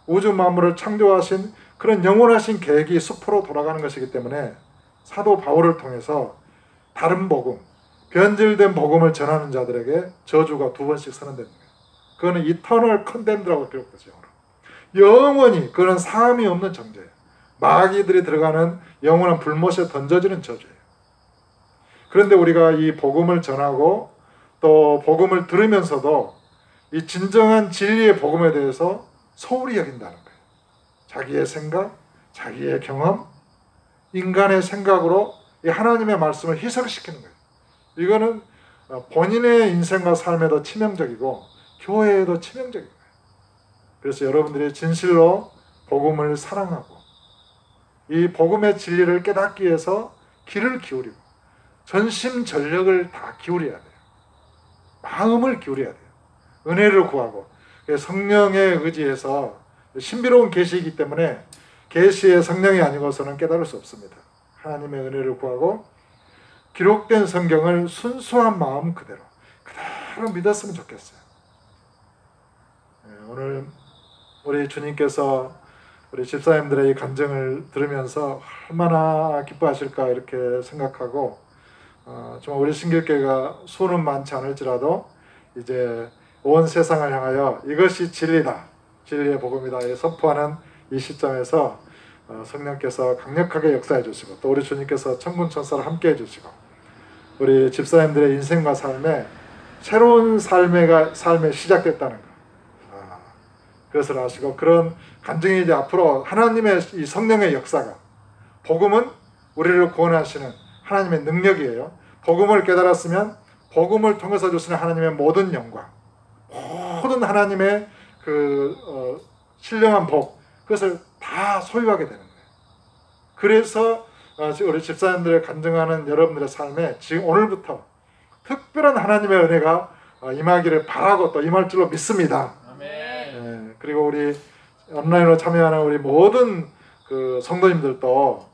우주 만물을 창조하신 그런 영원하신 계획이 수포로 돌아가는 것이기 때문에 사도 바울을 통해서 다른 복음, 변질된 복음을 전하는 자들에게 저주가 2번씩 선언되는 거예요. 그거는 이터널 컨덴드라고 기록되죠. 영원히, 그건 사함이 없는 정죄예요. 마귀들이 들어가는 영원한 불못에 던져지는 저주예요. 그런데 우리가 이 복음을 전하고 또 복음을 들으면서도 이 진정한 진리의 복음에 대해서 소홀히 여긴다는 거예요. 자기의 생각, 자기의 경험, 인간의 생각으로 이 하나님의 말씀을 희석시키는 거예요. 이거는 본인의 인생과 삶에도 치명적이고 교회에도 치명적인 거예요. 그래서 여러분들이 진실로 복음을 사랑하고 이 복음의 진리를 깨닫기 위해서 귀를 기울이고 전심전력을 다 기울여야 돼요. 마음을 기울여야 돼요. 은혜를 구하고 성령에 의지해서 신비로운 계시이기 때문에 계시의 성령이 아니고서는 깨달을 수 없습니다. 하나님의 은혜를 구하고 기록된 성경을 순수한 마음 그대로 믿었으면 좋겠어요. 오늘 우리 주님께서 우리 집사님들의 이 간증을 들으면서 얼마나 기뻐하실까 이렇게 생각하고 정말 우리 신길교회가 수는 많지 않을지라도 이제 온 세상을 향하여 이것이 진리다, 진리의 복음이다 선포하는 이 시점에서 성령께서 강력하게 역사해 주시고 또 우리 주님께서 천군천사를 함께 해주시고 우리 집사님들의 인생과 삶에 새로운 삶이 시작됐다는 것 그것을 아시고 그런 간증이 이제 앞으로 하나님의 이 성령의 역사가 복음은 우리를 구원하시는 하나님의 능력이에요. 복음을 깨달았으면 복음을 통해서 주시는 하나님의 모든 영광 모든 하나님의 신령한 복 그것을 다 소유하게 되는 거예요. 그래서 우리 집사님들을 간증하는 여러분들의 삶에 지금 오늘부터 특별한 하나님의 은혜가 임하기를 바라고 또 임할 줄로 믿습니다. 네, 그리고 우리 온라인으로 참여하는 우리 모든 성도님들도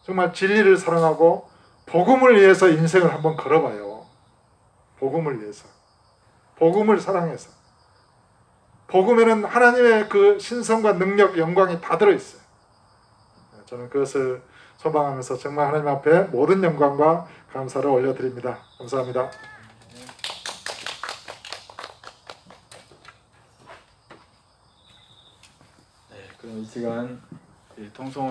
정말 진리를 사랑하고 복음을 위해서 인생을 한번 걸어봐요. 복음을 위해서. 복음을 사랑해서. 복음에는 하나님의 그 신성과 능력, 영광이 다 들어있어요. 저는 그것을 소망하면서 정말 하나님 앞에 모든 영광과 감사를 올려드립니다. 감사합니다. 네, 그럼 이 시간 통성으로